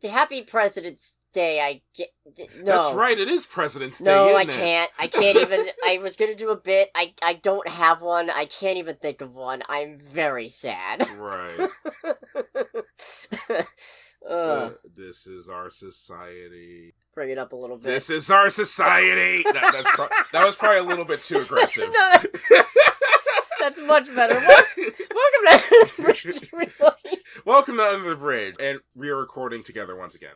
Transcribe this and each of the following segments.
Happy President's Day, no. That's right, it is President's Day, No, isn't I can't even, I was gonna do a bit, I don't have one, I can't even think of one, I'm very sad. Right. This is our society. Bring it up a little bit. This is our society! That was probably a little bit too aggressive. No, that's much better. Welcome to Under the Bridge, everybody. Welcome to Under the Bridge, and we are recording together once again.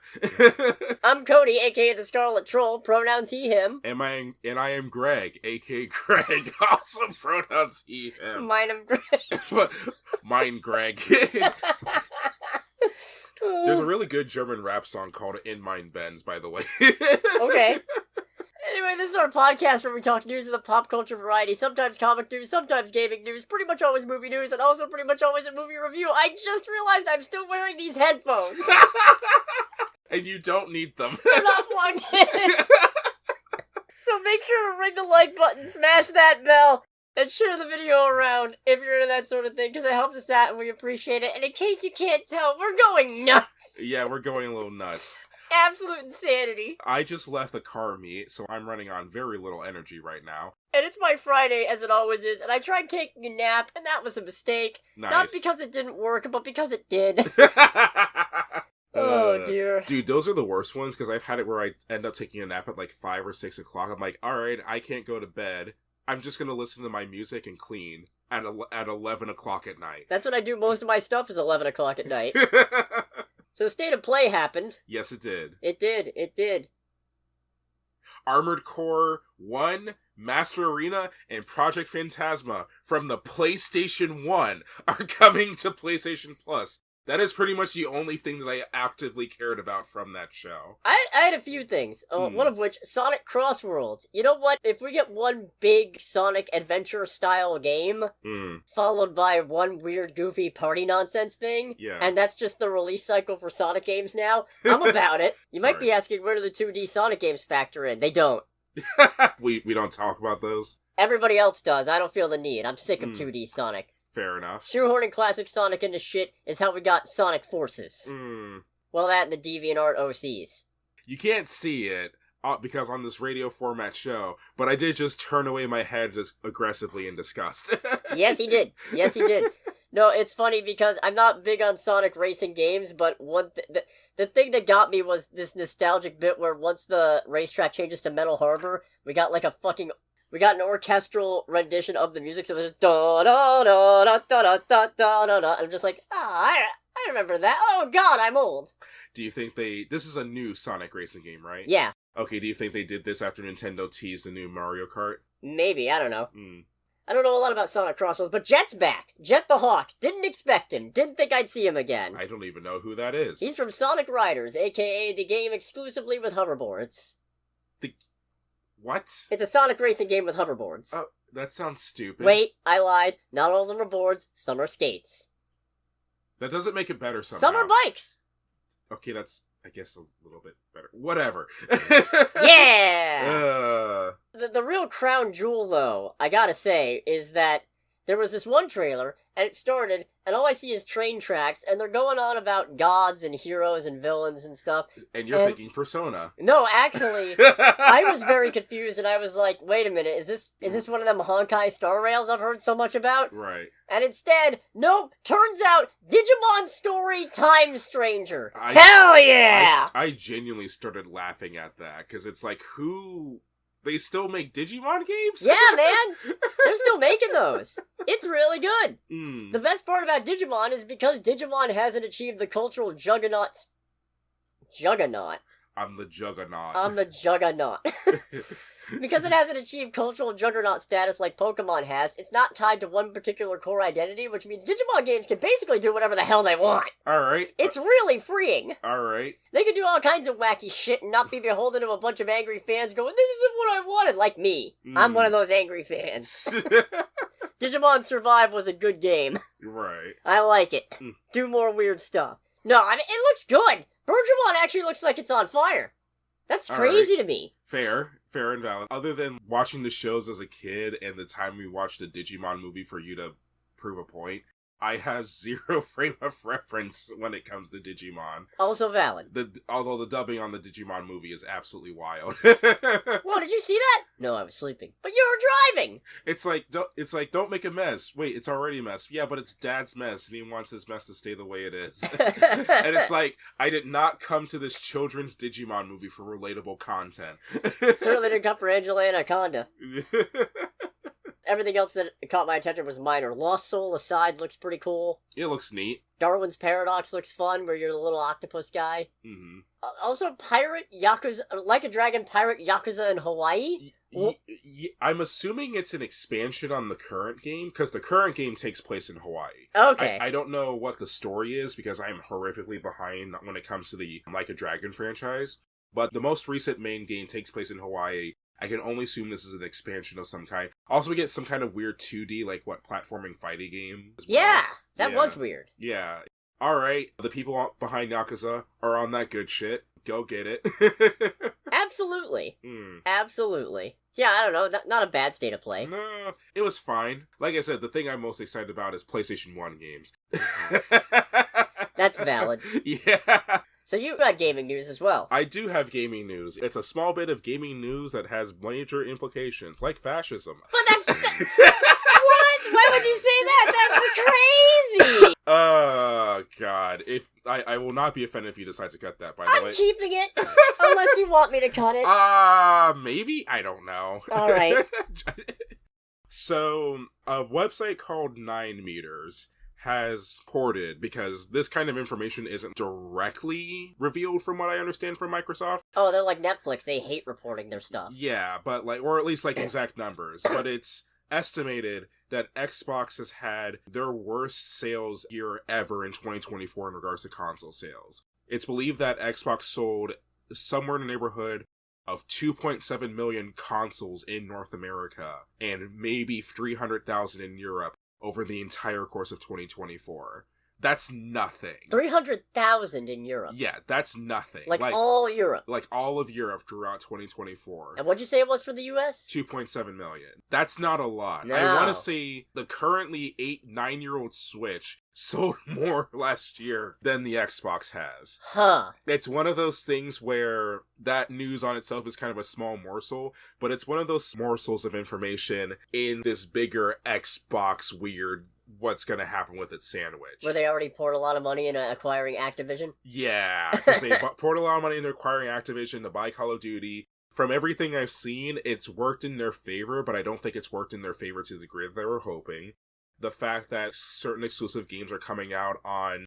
I'm Cody, aka the Scarlet Troll, pronouns he, him. And I am Greg, aka Greg, also pronouns he, him. Mine am Greg. Mine Greg. There's a really good German rap song called In Mine Benz, by the way. Okay. Anyway, this is our podcast where we talk news of the pop culture variety, sometimes comic news, sometimes gaming news, pretty much always movie news, and also pretty much always a movie review. I just realized I'm still wearing these headphones. And you don't need them. They're not plugged in. So make sure to ring the like button, smash that bell, and share the video around if you're into that sort of thing, because it helps us out and we appreciate it. And in case you can't tell, we're going nuts. Yeah, we're going a little nuts. Absolute insanity. I just left the car meet, so I'm running on very little energy right now. And it's my Friday, as it always is, and I tried taking a nap, and that was a mistake. Nice. Not because it didn't work, but because it did. Oh, dear. Dude, those are the worst ones, because I've had it where I end up taking a nap at like 5 or 6 o'clock. I'm like, alright, I can't go to bed. I'm just gonna listen to my music and clean at 11 o'clock at night. That's when I do most of my stuff, is 11 o'clock at night. So the State of Play happened. Yes, it did. It did. Armored Core 1, Master Arena, and Project Phantasma from the PlayStation 1 are coming to PlayStation Plus. That is pretty much the only thing that I actively cared about from that show. I had a few things, one of which, Sonic Crossworlds. You know what? If we get one big Sonic Adventure-style game, followed by one weird, goofy party nonsense thing, and that's just the release cycle for Sonic games now, I'm about it. You might be asking, where do the 2D Sonic games factor in? They don't. We don't talk about those? Everybody else does. I don't feel the need. I'm sick of 2D Sonic. Fair enough. Shoehorning classic Sonic into shit is how we got Sonic Forces. Well, that and the DeviantArt OCs. You can't see it, because on this radio format show, but I did just turn away my head just aggressively in disgust. Yes, he did. No, it's funny because I'm not big on Sonic racing games, but the thing that got me was this nostalgic bit where once the racetrack changes to Metal Harbor, we got an orchestral rendition of the music, so it was just da da da da da da da da da. I'm just like, I remember that. Oh God, I'm old. Do you think this is a new Sonic racing game, right? Yeah. Okay, do you think they did this after Nintendo teased the new Mario Kart? Maybe, I don't know. I don't know a lot about Sonic Crossroads, but Jet's back. Jet the Hawk. Didn't expect him. Didn't think I'd see him again. I don't even know who that is. He's from Sonic Riders, aka the game exclusively with hoverboards. What? It's a Sonic racing game with hoverboards. Oh, that sounds stupid. Wait, I lied. Not all of them are boards. Some are skates. That doesn't make it better somehow. Some are bikes. Okay, that's, I guess, a little bit better. Whatever. Yeah! The real crown jewel, though, I gotta say, is that there was this one trailer, and it started, and all I see is train tracks, and they're going on about gods and heroes and villains and stuff. And you're thinking Persona. No, actually, I was very confused, and I was like, wait a minute, is this one of them Honkai Star Rails I've heard so much about? Right. And instead, nope, turns out, Digimon Story Time Stranger. Hell yeah! I genuinely started laughing at that, because it's like, they still make Digimon games? Yeah, man! They're still making those. It's really good. The best part about Digimon is because Digimon hasn't achieved the cultural juggernaut. I'm the Juggernaut. Because it hasn't achieved cultural juggernaut status like Pokemon has, it's not tied to one particular core identity, which means Digimon games can basically do whatever the hell they want. Alright. It's really freeing. Alright. They can do all kinds of wacky shit and not be beholden to a bunch of angry fans going, this isn't what I wanted, like me. I'm one of those angry fans. Digimon Survive was a good game. Right. I like it. Do more weird stuff. No, I mean, it looks good. Bergamon actually looks like it's on fire. That's crazy to me. Fair and valid. Other than watching the shows as a kid and the time we watched the Digimon movie for you to prove a point, I have zero frame of reference when it comes to Digimon. Also valid. Although the dubbing on the Digimon movie is absolutely wild. Whoa, did you see that? No, I was sleeping. But you were driving! It's like, don't make a mess. Wait, it's already a mess. Yeah, but it's Dad's mess, and he wants his mess to stay the way it is. And it's like, I did not come to this children's Digimon movie for relatable content. Certainly didn't come for Angela Anaconda. Everything else that caught my attention was minor. Lost Soul aside looks pretty cool. It looks neat. Darwin's Paradox looks fun, where you're the little octopus guy. Mm-hmm. Also, Pirate Yakuza, Like a Dragon Pirate Yakuza in Hawaii? I'm assuming it's an expansion on the current game, because the current game takes place in Hawaii. Okay. I don't know what the story is, because I am horrifically behind when it comes to the Like a Dragon franchise. But the most recent main game takes place in Hawaii. I can only assume this is an expansion of some kind. Also, we get some kind of weird 2D, platforming fighting game as well. Yeah, that was weird. Yeah. Alright, the people behind Yakuza are on that good shit. Go get it. Absolutely. Absolutely. So yeah, I don't know, not a bad state of play. No, it was fine. Like I said, the thing I'm most excited about is PlayStation 1 games. That's valid. Yeah. So you got gaming news as well. I do have gaming news. It's a small bit of gaming news that has major implications, like fascism. But that's... What? Why would you say that? That's crazy! Oh, God. I will not be offended if you decide to cut that, by the way. I'm keeping it, unless you want me to cut it. Maybe? I don't know. Alright. So, a website called 9 Meters has ported, because this kind of information isn't directly revealed from what I understand from Microsoft. Oh, they're like Netflix. They hate reporting their stuff. Yeah, but or at least exact numbers. But it's estimated that Xbox has had their worst sales year ever in 2024 in regards to console sales. It's believed that Xbox sold somewhere in the neighborhood of 2.7 million consoles in North America and maybe 300,000 in Europe over the entire course of 2024. That's nothing. 300,000 in Europe. Yeah, that's nothing. Like all Europe. Like all of Europe throughout 2024. And what'd you say it was for the US? 2.7 million. That's not a lot. No. I want to say the currently 9-year-old Switch sold more last year than the Xbox has. Huh. It's one of those things where that news on itself is kind of a small morsel, but it's one of those morsels of information in this bigger Xbox weird what's going to happen with its sandwich. Where they already poured a lot of money into acquiring Activision? Yeah, because they poured a lot of money into acquiring Activision to buy Call of Duty. From everything I've seen, it's worked in their favor, but I don't think it's worked in their favor to the degree that they were hoping. The fact that certain exclusive games are coming out on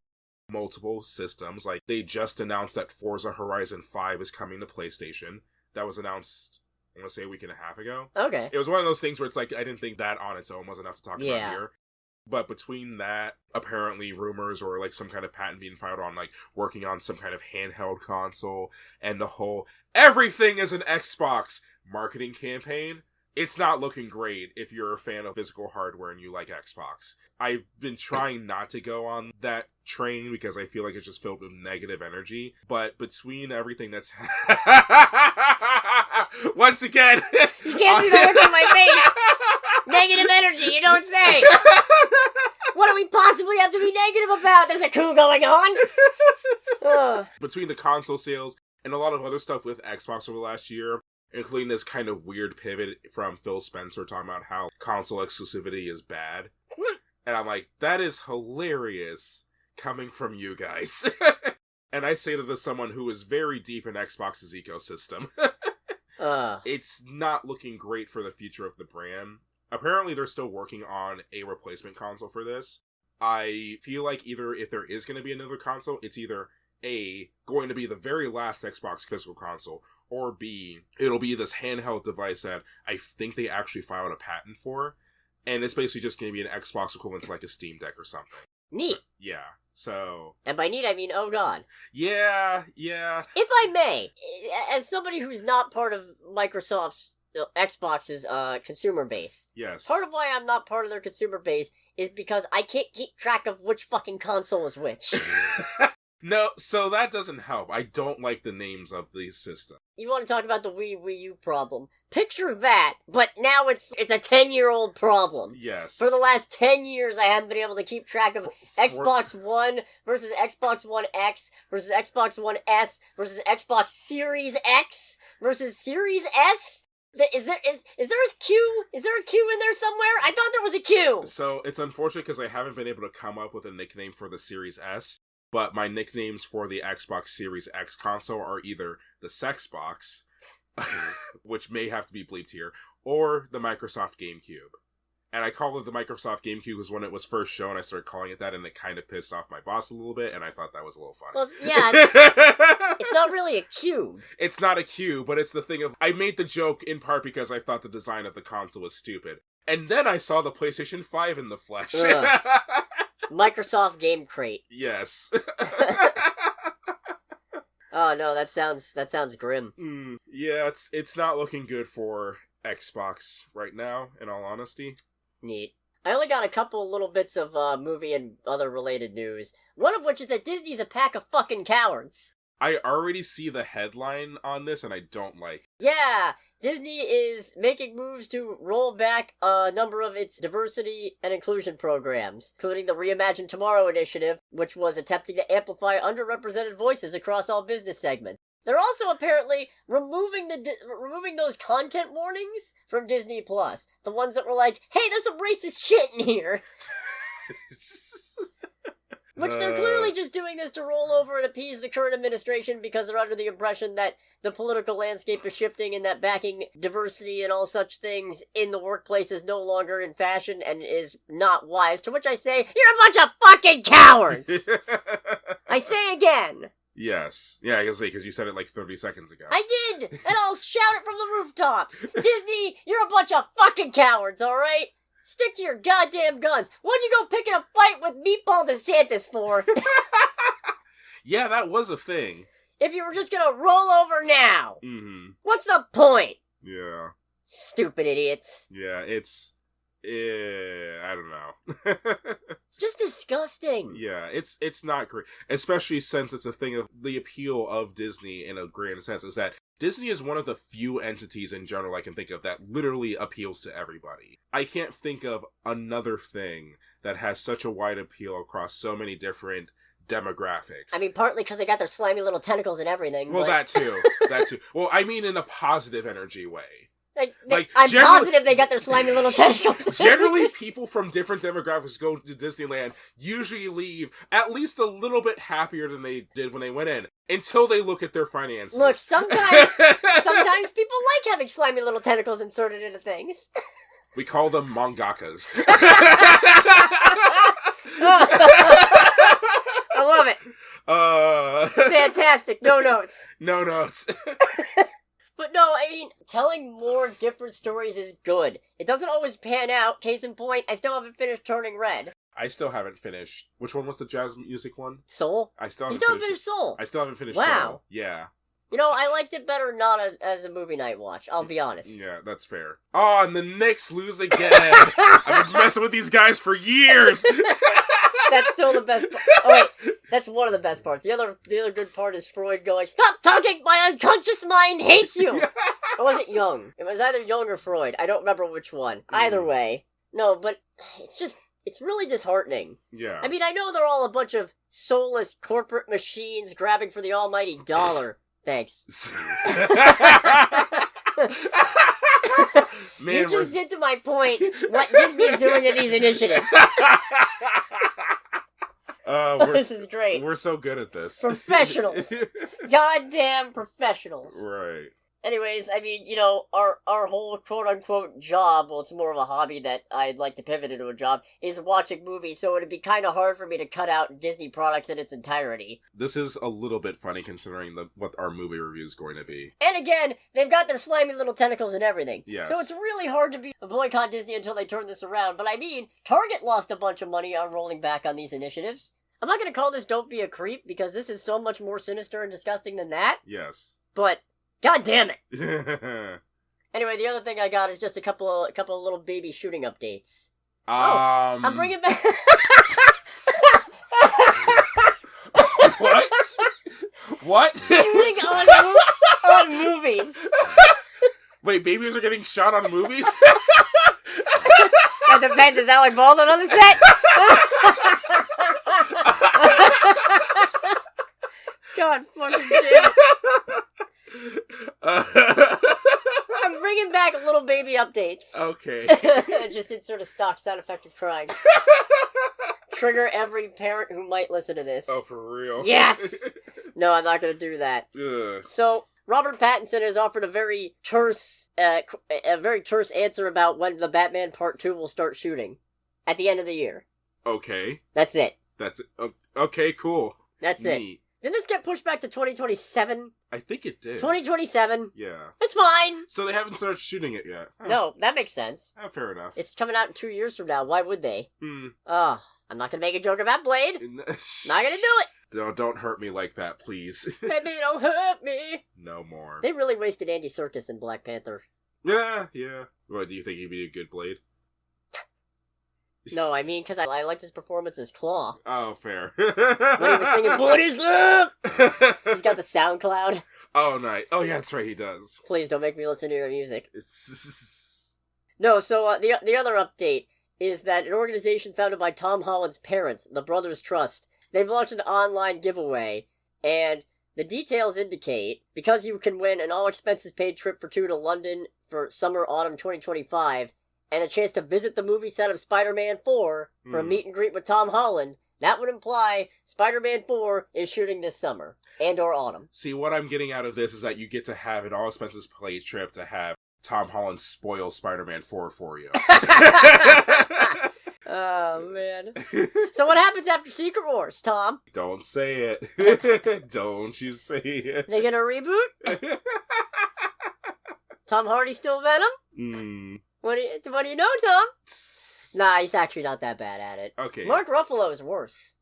multiple systems, like they just announced that Forza Horizon 5 is coming to PlayStation. That was announced, I want to say, a week and a half ago. Okay. It was one of those things where it's like, I didn't think that on its own was enough to talk about here. But between that, apparently rumors or some kind of patent being filed on working on some kind of handheld console and the whole everything is an Xbox marketing campaign, it's not looking great if you're a fan of physical hardware and you like Xbox. I've been trying not to go on that train because I feel like it's just filled with negative energy. But between everything that's... Once again... You can't see the look on my face! Negative energy, you don't say! What do we possibly have to be negative about? There's a coup going on! Between the console sales and a lot of other stuff with Xbox over the last year, including this kind of weird pivot from Phil Spencer talking about how console exclusivity is bad. And I'm like, that is hilarious coming from you guys. And I say that as someone who is very deep in Xbox's ecosystem. It's not looking great for the future of the brand. Apparently they're still working on a replacement console for this. I feel like either if there is going to be another console, it's either A, going to be the very last Xbox physical console, or B, it'll be this handheld device that I think they actually filed a patent for, and it's basically just going to be an Xbox equivalent to a Steam Deck or something. Neat. So... And by neat, I mean, oh god. Yeah. If I may, as somebody who's not part of Microsoft's Xbox's consumer base. Yes. Part of why I'm not part of their consumer base is because I can't keep track of which fucking console is which. No, so that doesn't help. I don't like the names of these systems. You want to talk about the Wii U problem? Picture that, but now it's a 10-year-old problem. Yes. For the last 10 years, I haven't been able to keep track of Xbox One versus Xbox One X versus Xbox One S versus Xbox Series X versus Series S. Is there a Q? Is there a Q in there somewhere? I thought there was a Q! So, it's unfortunate because I haven't been able to come up with a nickname for the Series S, but my nicknames for the Xbox Series X console are either the Sexbox, which may have to be bleeped here, or the Microsoft GameCube. And I call it the Microsoft GameCube because when it was first shown, I started calling it that, and it kind of pissed off my boss a little bit, and I thought that was a little funny. Well, yeah, it's not really a cube. It's not a cube, but it's the thing of, I made the joke in part because I thought the design of the console was stupid. And then I saw the PlayStation 5 in the flesh. Microsoft Game Crate. Yes. Oh no, that sounds grim. Yeah, it's not looking good for Xbox right now, in all honesty. Neat. I only got a couple little bits of movie and other related news. One of which is that Disney's a pack of fucking cowards. I already see the headline on this, and I don't like it. Yeah, Disney is making moves to roll back a number of its diversity and inclusion programs, including the Reimagine Tomorrow initiative, which was attempting to amplify underrepresented voices across all business segments. They're also apparently removing those content warnings from Disney Plus. The ones that were like, hey, there's some racist shit in here. Which they're clearly just doing this to roll over and appease the current administration because they're under the impression that the political landscape is shifting and that backing diversity and all such things in the workplace is no longer in fashion and is not wise. To which I say, you're a bunch of fucking cowards! I say again. Yes. Yeah, I can say, because you said it like 30 seconds ago. I did! And I'll shout it from the rooftops! Disney, you're a bunch of fucking cowards, alright? Stick to your goddamn guns! What'd you go picking a fight with Meatball DeSantis for? Yeah, that was a thing. If you were just gonna roll over now! Mm-hmm. What's the point? Yeah. Stupid idiots. Yeah, I don't know. It's just disgusting. Yeah, it's not great. Especially since it's a thing of the appeal of Disney in a grand sense is that Disney is one of the few entities in general I can think of that literally appeals to everybody. I can't think of another thing that has such a wide appeal across so many different demographics. I mean, partly because they got their slimy little tentacles and everything. Well, but... that too. That too. Well, I mean in a positive energy way. I'm positive they got their slimy little tentacles. Generally, people from different demographics go to Disneyland usually leave at least a little bit happier than they did when they went in, until they look at their finances. Look, sometimes people like having slimy little tentacles inserted into things. We call them mangakas. I love it. Fantastic. No notes. No notes. But no, I mean, telling more different stories is good. It doesn't always pan out. Case in point, I still haven't finished Turning Red. I still haven't finished. Which one was the jazz music one? Soul? I still haven't finished Soul. I still haven't finished Wow. Soul. Yeah. You know, I liked it better not as a movie night watch, I'll be honest. Yeah, that's fair. Oh, and the Knicks lose again. I've been messing with these guys for years. That's still the best part. Oh, wait. That's one of the best parts. The other good part is Freud going, "Stop talking! My unconscious mind hates you!" Or was it Jung? It was either Jung or Freud. I don't remember which one. Either way. No, but it's really disheartening. Yeah. I mean, I know they're all a bunch of soulless corporate machines grabbing for the almighty dollar. Thanks. Man, you just did to my point what Disney's doing to these initiatives. This is great. We're so good at this. Professionals. Goddamn professionals. Right. Anyways, I mean, you know, our whole quote-unquote job, well, it's more of a hobby that I'd like to pivot into a job, is watching movies, so it'd be kind of hard for me to cut out Disney products in its entirety. This is a little bit funny considering what our movie review is going to be. And again, they've got their slimy little tentacles and everything. Yes. So it's really hard to be a boycott Disney until they turn this around. But I mean, Target lost a bunch of money on rolling back on these initiatives. I'm not going to call this Don't Be a Creep, because this is so much more sinister and disgusting than that. Yes. But... God damn it! Anyway, the other thing I got is just a couple of little baby shooting updates. I'm bringing back... What? What? Shooting on movies. Wait, babies are getting shot on movies? That depends. Is Alec Baldwin on the set? God fucking damn it. I'm bringing back little baby updates. Okay. Just insert a stock sound effect of crying. Trigger every parent who might listen to this. Oh, for real? Yes! No, I'm not going to do that. Ugh. So, Robert Pattinson has offered a very terse answer about when the Batman Part 2 will start shooting. At the end of the year. Okay. That's it. That's it. Okay, cool. That's Neat. it. Didn't this get pushed back to 2027? I think it did. 2027? Yeah. It's fine! So they haven't started shooting it yet. No, that makes sense. Fair enough. It's coming out in 2 years from now. Why would they? Hmm. Oh, I'm not gonna make a joke about Blade. Not gonna do it. Don't hurt me like that, please. Baby, don't hurt me. No more. They really wasted Andy Serkis in Black Panther. Yeah. What, do you think he'd be a good Blade? No, I mean, because I liked his performance as Claw. Oh, fair. When he was singing, "What is love?" He's got the SoundCloud. Oh, nice. Oh, yeah, that's right, he does. Please don't make me listen to your music. No, so the other update is that an organization founded by Tom Holland's parents, the Brothers Trust, they've launched an online giveaway, and the details indicate, because you can win an all-expenses-paid trip for two to London for summer-autumn 2025, and a chance to visit the movie set of Spider-Man 4 for a meet and greet with Tom Holland, that would imply Spider-Man 4 is shooting this summer, and or autumn. See, what I'm getting out of this is that you get to have an all-expenses-paid trip to have Tom Holland spoil Spider-Man 4 for you. Oh, man. So what happens after Secret Wars, Tom? Don't say it. Don't you say it. They gonna reboot? Tom Hardy still Venom? What do you know, Tom? Nah, he's actually not that bad at it. Okay. Mark Ruffalo is worse.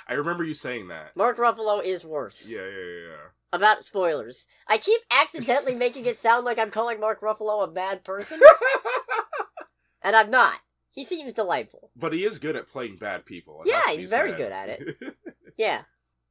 I remember you saying that. Mark Ruffalo is worse. Yeah. About spoilers. I keep accidentally making it sound like I'm calling Mark Ruffalo a bad person. And I'm not. He seems delightful. But he is good at playing bad people. Yeah, he's very good at it. Yeah.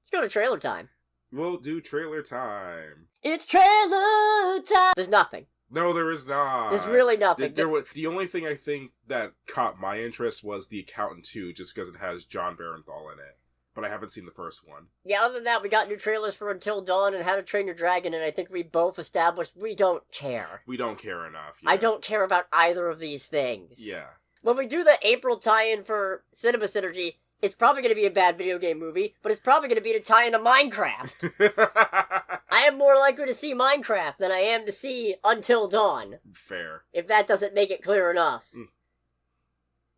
Let's go to trailer time. We'll do trailer time. It's trailer time! There's nothing. No, there is not. There's really nothing. The only thing I think that caught my interest was The Accountant 2, just because it has John Barenthal in it. But I haven't seen the first one. Yeah, other than that, we got new trailers for Until Dawn and How to Train Your Dragon, and I think we both established we don't care. We don't care enough. Yeah. I don't care about either of these things. Yeah. When we do the April tie-in for Cinema Synergy, it's probably going to be a bad video game movie, but it's probably going to be to tie into Minecraft. I am more likely to see Minecraft than I am to see Until Dawn. Fair. If that doesn't make it clear enough.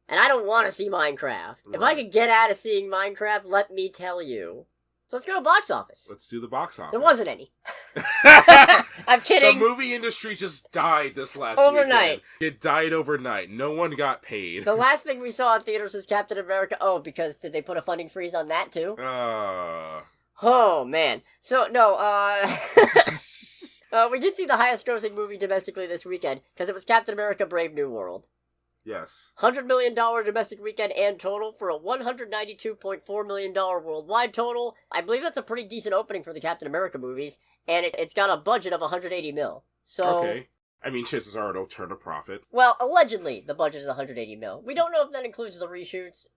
And I don't want to see Minecraft. Right. If I could get out of seeing Minecraft, let me tell you. So let's go to box office. Let's do the box office. There wasn't any. I'm kidding. The movie industry just died this last overnight. Weekend. It died overnight. No one got paid. The last thing we saw in theaters was Captain America. Oh, because did they put a funding freeze on that too? Oh, man. So, no, we did see the highest grossing movie domestically this weekend, because it was Captain America Brave New World. Yes. $100 million domestic weekend and total for a $192.4 million worldwide total. I believe that's a pretty decent opening for the Captain America movies, and it's got a budget of $180 million. So, okay. I mean, chances are it'll turn a profit. Well, allegedly, the budget is $180 million. We don't know if that includes the reshoots.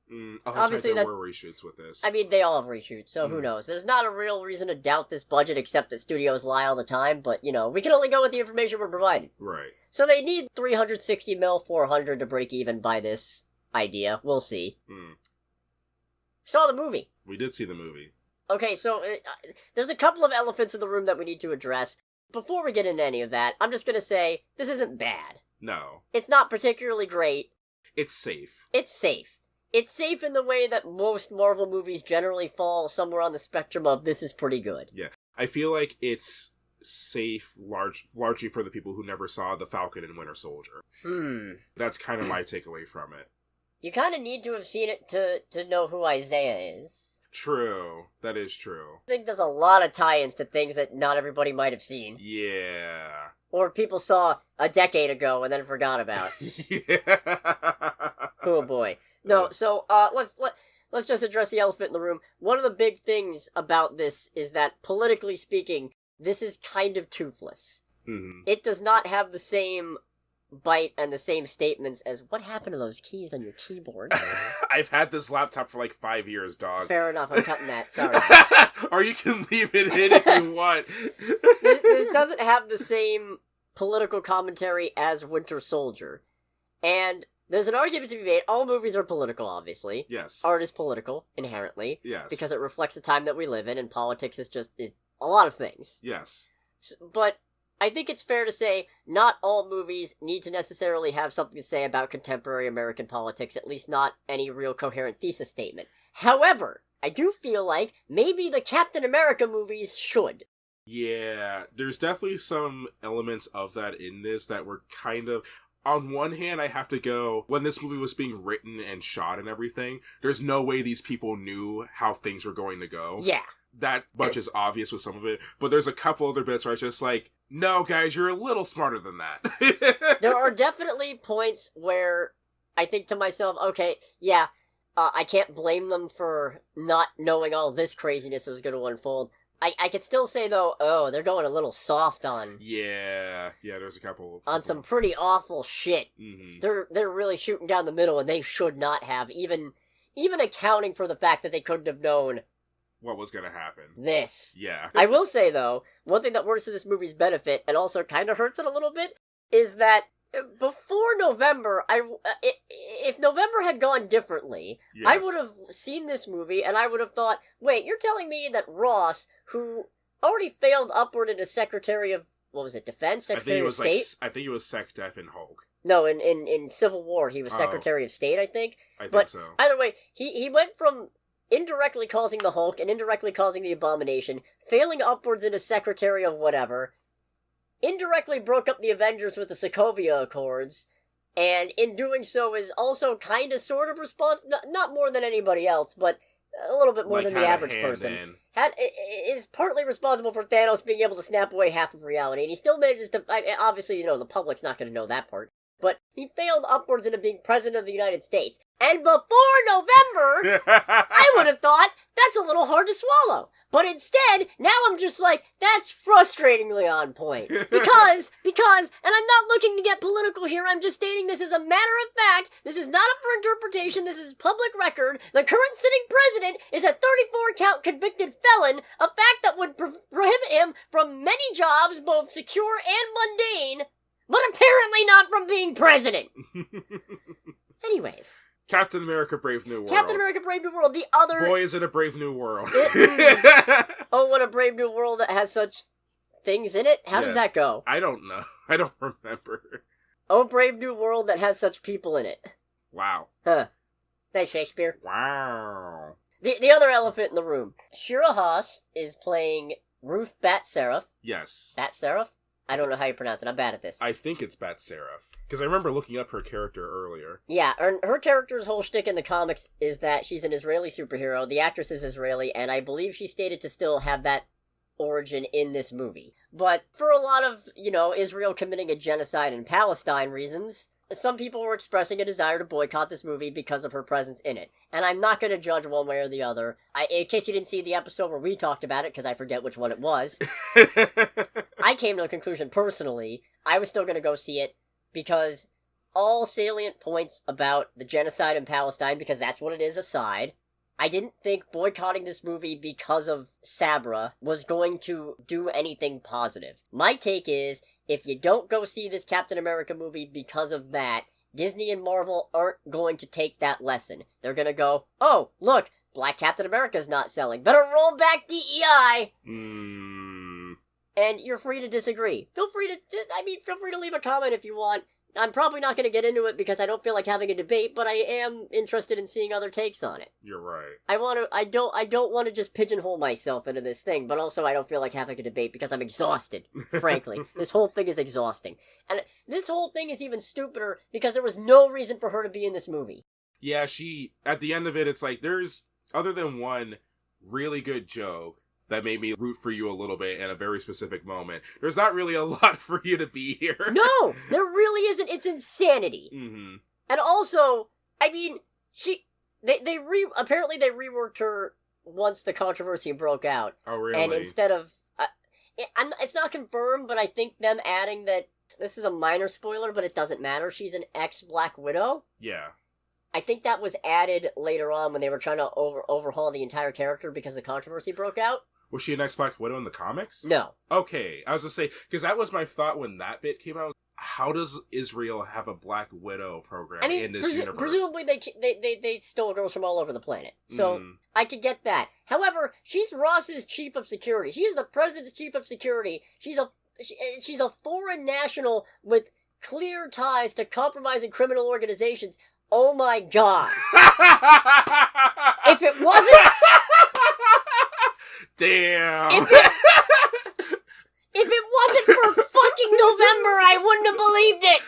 Obviously, there were reshoots with this. I mean, they all have reshoots, so who knows? There's not a real reason to doubt this budget, except that studios lie all the time, but, we can only go with the information we're provided. Right. So they need $360 million, $400 to break even by this idea. We'll see. Saw the movie. We did see the movie. Okay, so there's a couple of elephants in the room that we need to address. Before we get into any of that, I'm just gonna say, this isn't bad. No. It's not particularly great. It's safe. It's safe. It's safe in the way that most Marvel movies generally fall somewhere on the spectrum of this is pretty good. Yeah. I feel like it's safe largely for the people who never saw The Falcon and Winter Soldier. That's kind of my takeaway from it. You kind of need to have seen it to know who Isaiah is. True. That is true. I think there's a lot of tie-ins to things that not everybody might have seen. Yeah. Or people saw a decade ago and then forgot about. Yeah. Oh boy. No, so let's let's just address the elephant in the room. One of the big things about this is that, politically speaking, this is kind of toothless. Mm-hmm. It does not have the same bite and the same statements as, what happened to those keys on your keyboard? I've had this laptop for like 5 years, dog. Fair enough, I'm cutting that, sorry. Or you can leave it in if you want. This doesn't have the same political commentary as Winter Soldier. And there's an argument to be made. All movies are political, obviously. Yes. Art is political, inherently. Yes. Because it reflects the time that we live in, and politics is a lot of things. Yes. But I think it's fair to say not all movies need to necessarily have something to say about contemporary American politics, at least not any real coherent thesis statement. However, I do feel like maybe the Captain America movies should. Yeah, there's definitely some elements of that in this that were kind of... On one hand, I have to go, when this movie was being written and shot and everything, there's no way these people knew how things were going to go. Yeah. That much is obvious with some of it, but there's a couple other bits where it's just like, no, guys, you're a little smarter than that. There are definitely points where I think to myself, okay, yeah, I can't blame them for not knowing all this craziness was going to unfold. I could still say, though, oh, they're going a little soft on... Yeah, there's a couple... On some pretty awful shit. Mm-hmm. They're really shooting down the middle, and they should not have, even accounting for the fact that they couldn't have known... what was gonna happen. This. Yeah. I will say, though, one thing that works to this movie's benefit, and also kind of hurts it a little bit, is that before November, if November had gone differently, Yes. I would have seen this movie, and I would have thought, wait, you're telling me that Ross, who already failed upward into Secretary of, what was it, Defense? Secretary of State? I think it was Sec Def and Hulk. No, in Civil War, he was Secretary of State, I think. I think so. Either way, he went from indirectly causing the Hulk and indirectly causing the Abomination, failing upwards into Secretary of whatever, indirectly broke up the Avengers with the Sokovia Accords, and in doing so is also kind of sort of not more than anybody else, but a little bit more Like, than had the a average hand person. in. Is partly responsible for Thanos being able to snap away half of reality, and he still manages to... obviously, the public's not going to know that part. But he failed upwards into being president of the United States. And before November, I would have thought, that's a little hard to swallow. But instead, now I'm just like, that's frustratingly on point. Because, and I'm not looking to get political here, I'm just stating this as a matter of fact, this is not up for interpretation, this is public record, the current sitting president is a 34-count convicted felon, a fact that would prohibit him from many jobs, both secure and mundane, but apparently not from being president. Anyways. Captain America Brave New World. Captain America Brave New World, the other... Boy, is it a brave new world. Oh, what a brave new world that has such things in it? How does that go? I don't know. I don't remember. Oh, brave new world that has such people in it. Wow. Huh. Thanks, Shakespeare. Wow. The other elephant in the room. Shira Haas is playing Ruth Bat-Seraph. Yes. Bat-Seraph? I don't know how you pronounce it. I'm bad at this. I think it's Bat-Seraph. Because I remember looking up her character earlier. Yeah, her character's whole shtick in the comics is that she's an Israeli superhero. The actress is Israeli, and I believe she stated to still have that origin in this movie. But for a lot of, Israel committing a genocide in Palestine reasons, some people were expressing a desire to boycott this movie because of her presence in it. And I'm not going to judge one way or the other. In case you didn't see the episode where we talked about it, because I forget which one it was, I came to the conclusion personally, I was still going to go see it because all salient points about the genocide in Palestine, because that's what it is, aside, I didn't think boycotting this movie because of Sabra was going to do anything positive. My take is, if you don't go see this Captain America movie because of that, Disney and Marvel aren't going to take that lesson. They're going to go, oh, look, Black Captain America's not selling. Better roll back DEI! And you're free to disagree. Feel free to leave a comment if you want. I'm probably not going to get into it because I don't feel like having a debate, but I am interested in seeing other takes on it. You're right. I don't want to just pigeonhole myself into this thing, but also I don't feel like having a debate because I'm exhausted, frankly. This whole thing is exhausting. And this whole thing is even stupider because there was no reason for her to be in this movie. Yeah, at the end of it, it's like, there's, other than one really good joke that made me root for you a little bit in a very specific moment, there's not really a lot for you to be here. No, there really isn't. It's insanity. Mm-hmm. And also, apparently they reworked her once the controversy broke out. Oh, really? And instead of... it's not confirmed, but I think them adding that... This is a minor spoiler, but it doesn't matter. She's an ex-Black Widow. Yeah. I think that was added later on when they were trying to overhaul the entire character because the controversy broke out. Was she an ex-Black Widow in the comics? No. Okay, I was gonna say, because that was my thought when that bit came out. How does Israel have a Black Widow program in this universe? Presumably they stole girls from all over the planet. So I could get that. However, she's Ross's chief of security. She is the president's chief of security. She's a foreign national with clear ties to compromising criminal organizations. Oh my god. If it wasn't... Damn. If it wasn't for fucking November, I wouldn't have believed it.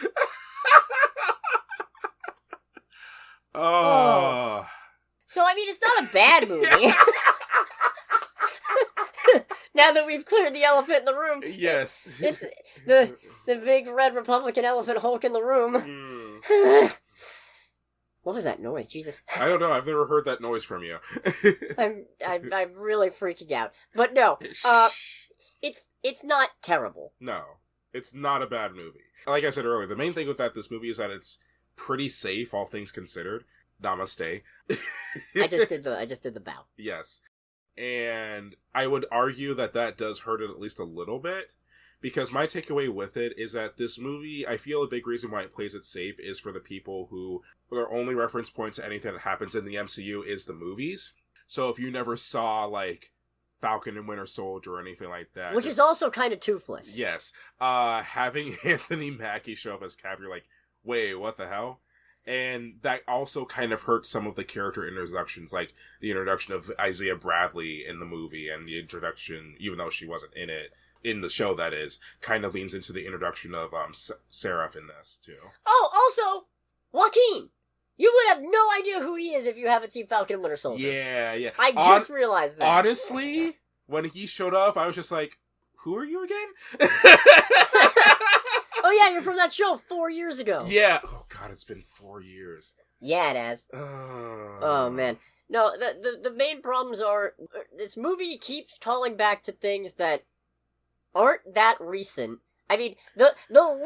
Oh. So, I mean, it's not a bad movie. Now that we've cleared the elephant in the room. Yes. It's the big red Republican elephant Hulk in the room. What was that noise? Jesus. I don't know. I've never heard that noise from you. I'm really freaking out. But no, it's not terrible. No, it's not a bad movie. Like I said earlier, the main thing with this movie is that it's pretty safe, all things considered. Namaste. I just did the bow. Yes. And I would argue that does hurt it at least a little bit. Because my takeaway with it is that this movie, I feel a big reason why it plays it safe is for the people who their only reference point to anything that happens in the MCU is the movies. So if you never saw, like, Falcon and Winter Soldier or anything like that. Which is also kind of toothless. Yes. Having Anthony Mackie show up as Cap, you're like, wait, what the hell? And that also kind of hurts some of the character introductions, like the introduction of Isaiah Bradley in the movie, and the introduction, even though she wasn't in it, in the show that is, kind of leans into the introduction of Seraph in this, too. Oh, also, Joaquin! You would have no idea who he is if you haven't seen Falcon and Winter Soldier. Yeah. I just realized that. Honestly, when he showed up, I was just like, who are you again? Oh yeah, you're from that show 4 years ago. Yeah. Oh god, it's been 4 years. Yeah, it has. Oh man. No, the main problems are, this movie keeps calling back to things that aren't that recent. I mean, the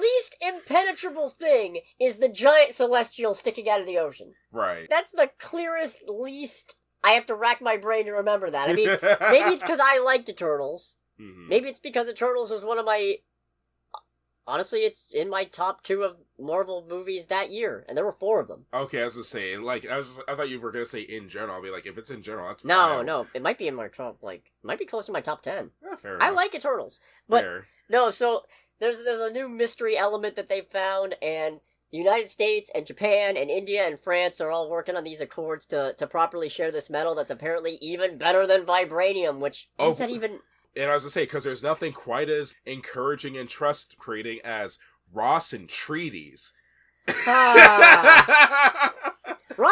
least impenetrable thing is the giant celestial sticking out of the ocean. Right. That's the clearest, least... I have to rack my brain to remember that. I mean, maybe it's because I liked the Turtles. Mm-hmm. Maybe it's because the Turtles was one of my... Honestly, it's in my top 2 of Marvel movies that year, and there were 4 of them. Okay, I was just saying, like, I thought you were gonna say in general. I'll be like, if it's in general, that's fine. No, it might be in my top, like, might be close to my top 10. Yeah, fair enough. I like Eternals, but fair. No. So there's a new mystery element that they found, and the United States and Japan and India and France are all working on these accords to properly share this metal that's apparently even better than vibranium, which is that even... And I was going to say, because there's nothing quite as encouraging and trust-creating as Ross and treaties. Ross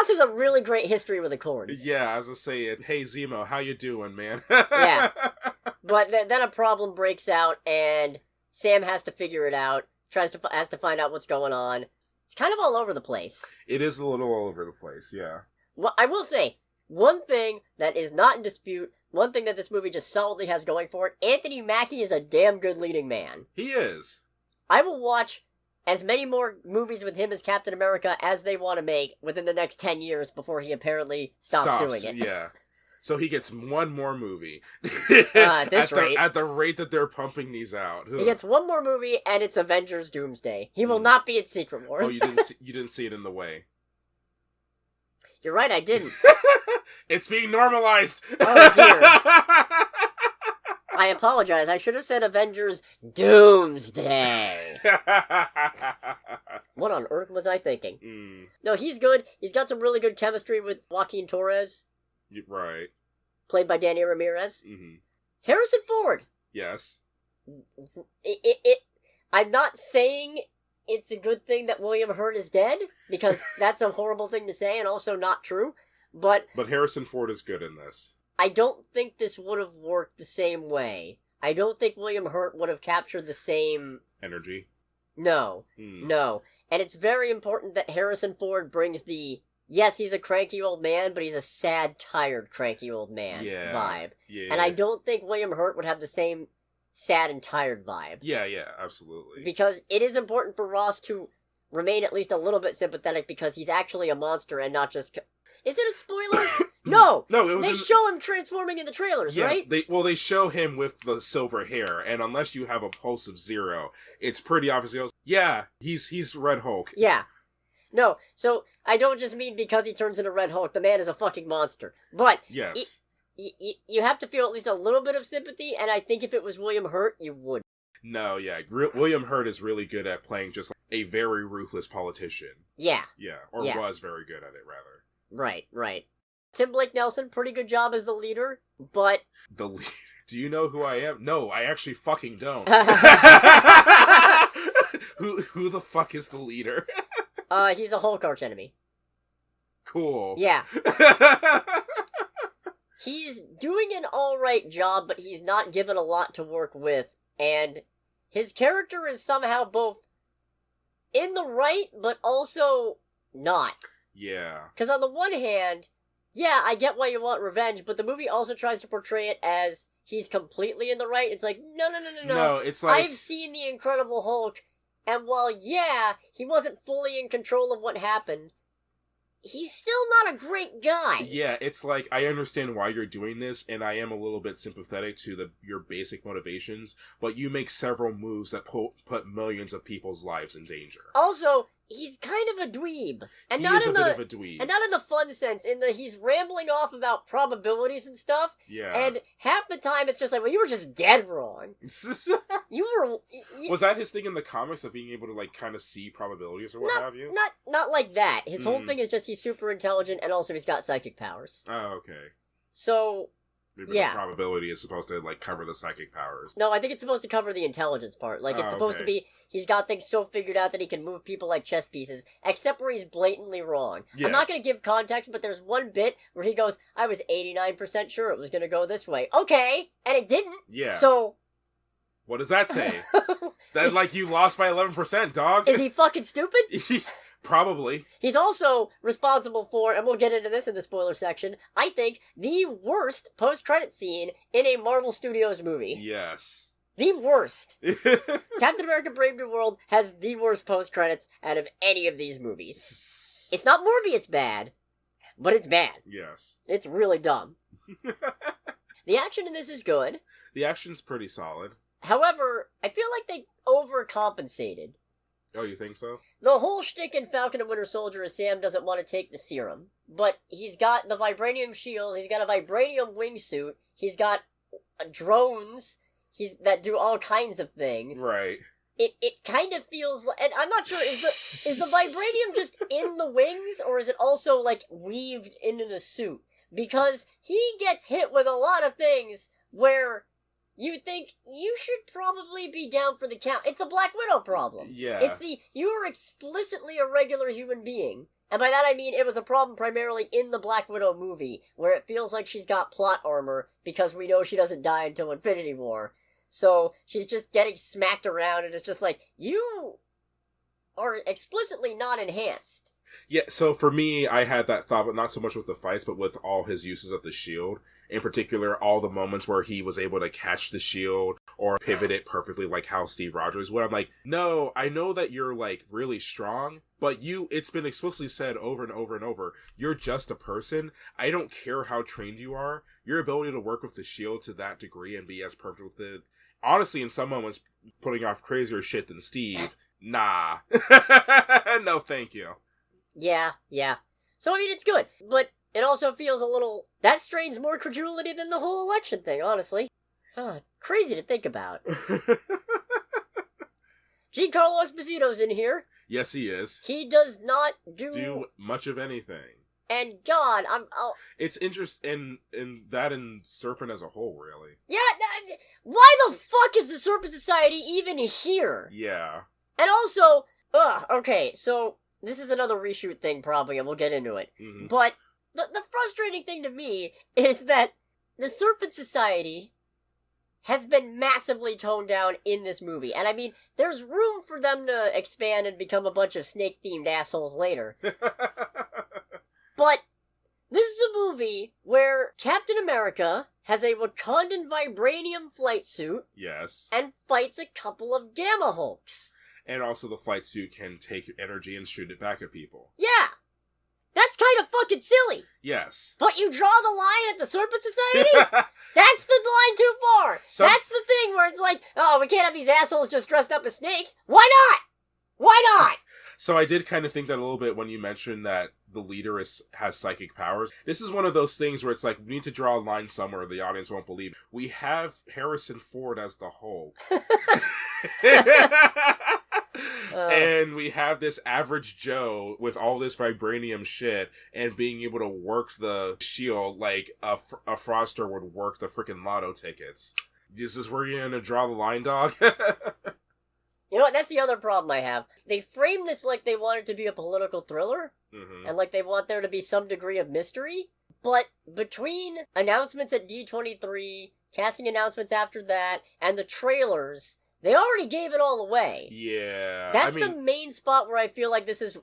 has a really great history with Accords. Yeah, I was going to say, hey, Zemo, how you doing, man? Yeah. But then a problem breaks out, and Sam has to figure it out, has to find out what's going on. It's kind of all over the place. It is a little all over the place, yeah. Well, I will say, one thing that is not in dispute, one thing that this movie just solidly has going for it, Anthony Mackie is a damn good leading man. He is. I will watch as many more movies with him as Captain America as they want to make within the next 10 years before he apparently stops doing it. Yeah. So he gets one more movie. At this rate. At the rate that they're pumping these out. He gets one more movie, and it's Avengers Doomsday. He will not be in Secret Wars. Oh, you didn't see it in the way. You're right, I didn't. It's being normalized. Oh, dear. I apologize. I should have said Avengers Doomsday. What on earth was I thinking? No, he's good. He's got some really good chemistry with Joaquin Torres. Right. Played by Danny Ramirez. Mm-hmm. Harrison Ford. Yes. I'm not saying it's a good thing that William Hurt is dead, because that's a horrible thing to say and also not true, but Harrison Ford is good in this. I don't think this would have worked the same way. I don't think William Hurt would have captured the same... energy? No. No. And it's very important that Harrison Ford brings the yes, he's a cranky old man, but he's a sad, tired, cranky old man vibe. Yeah. And I don't think William Hurt would have the same sad and tired vibe. Yeah, absolutely. Because it is important for Ross to remain at least a little bit sympathetic because he's actually a monster and not just... Is it a spoiler? No! No, it was... They show him transforming in the trailers, right? They show him with the silver hair, and unless you have a pulse of 0, it's pretty obvious. Yeah, he's Red Hulk. Yeah. No, so I don't just mean because he turns into Red Hulk. The man is a fucking monster. But... Yes. You have to feel at least a little bit of sympathy, and I think if it was William Hurt, you would. No, yeah. William Hurt is really good at playing just like a very ruthless politician. Yeah. Yeah, was very good at it, rather. Right. Tim Blake Nelson, pretty good job as the leader, but... Do you know who I am? No, I actually fucking don't. Who the fuck is the leader? He's a Hulk archenemy. Cool. Yeah. He's doing an alright job, but he's not given a lot to work with, and his character is somehow both in the right, but also not. Yeah. Because on the one hand, yeah, I get why you want revenge, but the movie also tries to portray it as he's completely in the right. It's like, no. No, it's like... I've seen The Incredible Hulk, and while, yeah, he wasn't fully in control of what happened, he's still not a great guy. Yeah, it's like, I understand why you're doing this, and I am a little bit sympathetic to your basic motivations, but you make several moves that put millions of people's lives in danger. Also, he's kind of a dweeb. And He is a bit of a dweeb. And not in the fun sense, in the he's rambling off about probabilities and stuff. Yeah. And half the time it's just like, well, you were just dead wrong. Was that his thing in the comics of being able to, like, kind of see probabilities or what have you? Not like that. His whole thing is just he's super intelligent and also he's got psychic powers. Oh, okay. So... Maybe the probability is supposed to, like, cover the psychic powers. No, I think it's supposed to cover the intelligence part. Like, it's supposed to be, he's got things so figured out that he can move people like chess pieces, except where he's blatantly wrong. Yes. I'm not going to give context, but there's one bit where he goes, I was 89% sure it was going to go this way. Okay, and it didn't. Yeah. So... What does that say? That, like, you lost by 11%, dog. Is he fucking stupid? Probably. He's also responsible for, and we'll get into this in the spoiler section, I think, the worst post-credit scene in a Marvel Studios movie. Yes. The worst. Captain America Brave New World has the worst post-credits out of any of these movies. It's not Morbius bad, but it's bad. Yes. It's really dumb. The action in this is good. The action's pretty solid. However, I feel like they overcompensated. Oh, you think so? The whole shtick in Falcon and Winter Soldier is Sam doesn't want to take the serum. But he's got the vibranium shield, he's got a vibranium wingsuit, he's got drones that do all kinds of things. Right. It kind of feels like... And I'm not sure, is the vibranium just in the wings, or is it also, like, weaved into the suit? Because he gets hit with a lot of things where... You think you should probably be down for the count. It's a Black Widow problem. Yeah. It's you are explicitly a regular human being. And by that I mean it was a problem primarily in the Black Widow movie, where it feels like she's got plot armor, because we know she doesn't die until Infinity War. So she's just getting smacked around, and it's just like, you are explicitly not enhanced. Yeah, so for me, I had that thought, but not so much with the fights, but with all his uses of the shield. In particular, all the moments where he was able to catch the shield or pivot it perfectly like how Steve Rogers would. I'm like, no, I know that you're, like, really strong, but it's been explicitly said over and over and over, you're just a person. I don't care how trained you are. Your ability to work with the shield to that degree and be as perfect with it, honestly, in some moments, putting off crazier shit than Steve, nah. No, thank you. Yeah. So, I mean, it's good, but it also feels a little... That strains more credulity than the whole election thing, honestly. Crazy to think about. Giancarlo Esposito's in here. Yes, he is. He does not do much of anything. And God, It's interesting in that and Serpent as a whole, really. Yeah, why the fuck is the Serpent Society even here? Yeah. And also, okay, so... This is another reshoot thing, probably, and we'll get into it. Mm-hmm. But the frustrating thing to me is that the Serpent Society has been massively toned down in this movie. And I mean, there's room for them to expand and become a bunch of snake-themed assholes later. But this is a movie where Captain America has a Wakandan vibranium flight suit. Yes. And fights a couple of Gamma Hulks. And also the flight suit can take energy and shoot it back at people. Yeah. That's kind of fucking silly. Yes. But you draw the line at the Serpent Society? That's the line too far. That's the thing where it's like, oh, we can't have these assholes just dressed up as snakes. Why not? Why not? So I did kind of think that a little bit when you mentioned that the leader has psychic powers. This is one of those things where it's like, we need to draw a line somewhere the audience won't believe. We have Harrison Ford as the Hulk. And we have this average Joe with all this vibranium shit and being able to work the shield like a fraudster would work the freaking lotto tickets. This is where you're gonna draw the line, dog? You know what? That's the other problem I have. They frame this like they want it to be a political thriller, and like they want there to be some degree of mystery, but between announcements at D23, casting announcements after that, and the trailers, they already gave it all away. Yeah. That's the main spot where I feel like this is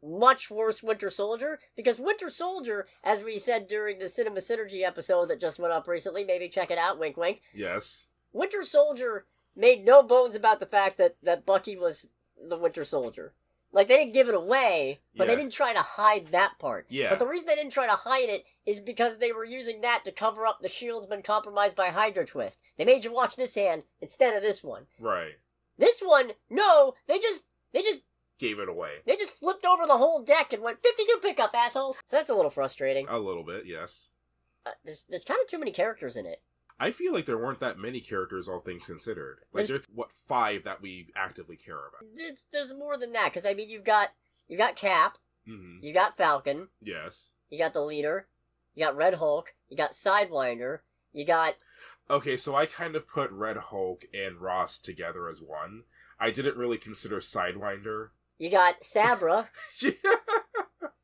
much worse Winter Soldier, because Winter Soldier, as we said during the Cinema Synergy episode that just went up recently, maybe check it out, wink wink. Yes. Winter Soldier made no bones about the fact that Bucky was the Winter Soldier. Like, they didn't give it away, but they didn't try to hide that part. Yeah. But the reason they didn't try to hide it is because they were using that to cover up the shield's been compromised by Hydra Twist. They made you watch this hand instead of this one. Right. This one, no, they just gave it away. They just flipped over the whole deck and went 52 pickup, assholes. So that's a little frustrating. A little bit, yes. There's kind of too many characters in it. I feel like there weren't that many characters, all things considered. Like, there's 5 that we actively care about? There's more than that, because, I mean, you've got Cap, you got Falcon, yes, you got the leader, you got Red Hulk, you got Sidewinder, you got... Okay, so I kind of put Red Hulk and Ross together as one. I didn't really consider Sidewinder. You got Sabra.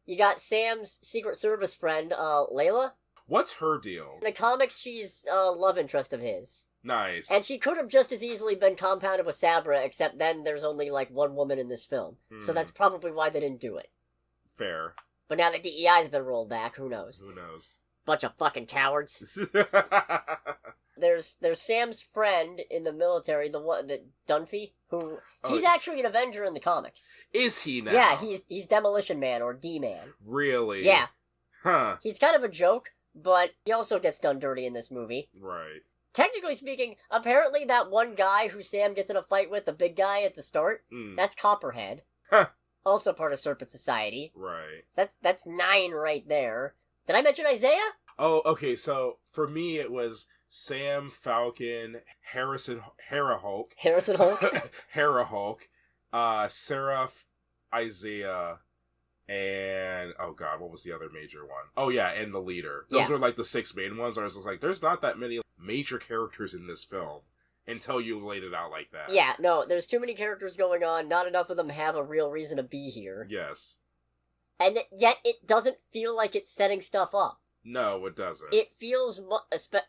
You got Sam's Secret Service friend, Layla. What's her deal? In the comics, she's a love interest of his. Nice. And she could have just as easily been compounded with Sabra, except then there's only, like, one woman in this film. So that's probably why they didn't do it. Fair. But now that DEI's been rolled back, who knows? Who knows? Bunch of fucking cowards. There's Sam's friend in the military, the Dunphy, who he's actually an Avenger in the comics. Is he now? Yeah, he's Demolition Man or D-Man. Really? Yeah. Huh. He's kind of a joke, but he also gets done dirty in this movie. Right. Technically speaking, apparently that one guy who Sam gets in a fight with, the big guy at the start, that's Copperhead. Huh. Also part of Serpent Society. Right. So that's 9 right there. Did I mention Isaiah? Oh, okay, so for me it was Sam, Falcon, Hera Hulk, Hera Hulk, Seraph, Isaiah, and oh god, what was the other major one? Oh yeah, and the leader. Those were like the 6 main ones. I was just like, there's not that many major characters in this film until you laid it out like that. Yeah, no, there's too many characters going on. Not enough of them have a real reason to be here. Yes. And yet it doesn't feel like it's setting stuff up. No, it doesn't. It feels but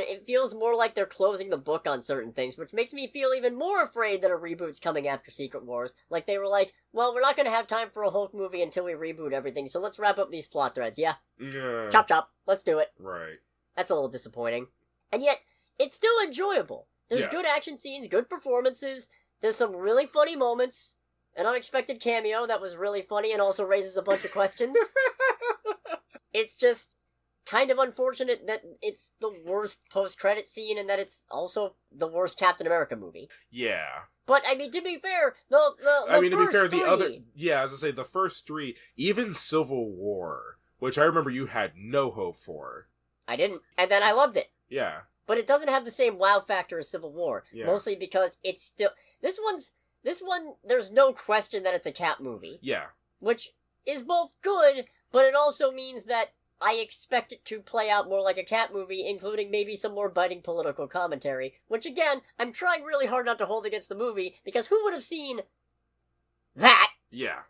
it feels more like they're closing the book on certain things, which makes me feel even more afraid that a reboot's coming after Secret Wars. Like, they were like, well, we're not going to have time for a Hulk movie until we reboot everything, so let's wrap up these plot threads, yeah? Yeah. Chop chop, let's do it. Right. That's a little disappointing. And yet, it's still enjoyable. There's good action scenes, good performances, there's some really funny moments, an unexpected cameo that was really funny and also raises a bunch of questions. It's just kind of unfortunate that it's the worst post-credit scene and that it's also the worst Captain America movie. Yeah. But, I mean, to be fair, as I say, the first 3, even Civil War, which I remember you had no hope for. I didn't. And then I loved it. Yeah. But it doesn't have the same wow factor as Civil War. Yeah. Mostly because it's still... This one, there's no question that it's a Cap movie. Yeah. Which is both good, but it also means that I expect it to play out more like a Cap movie, including maybe some more biting political commentary, which again, I'm trying really hard not to hold against the movie, because who would have seen that? Yeah.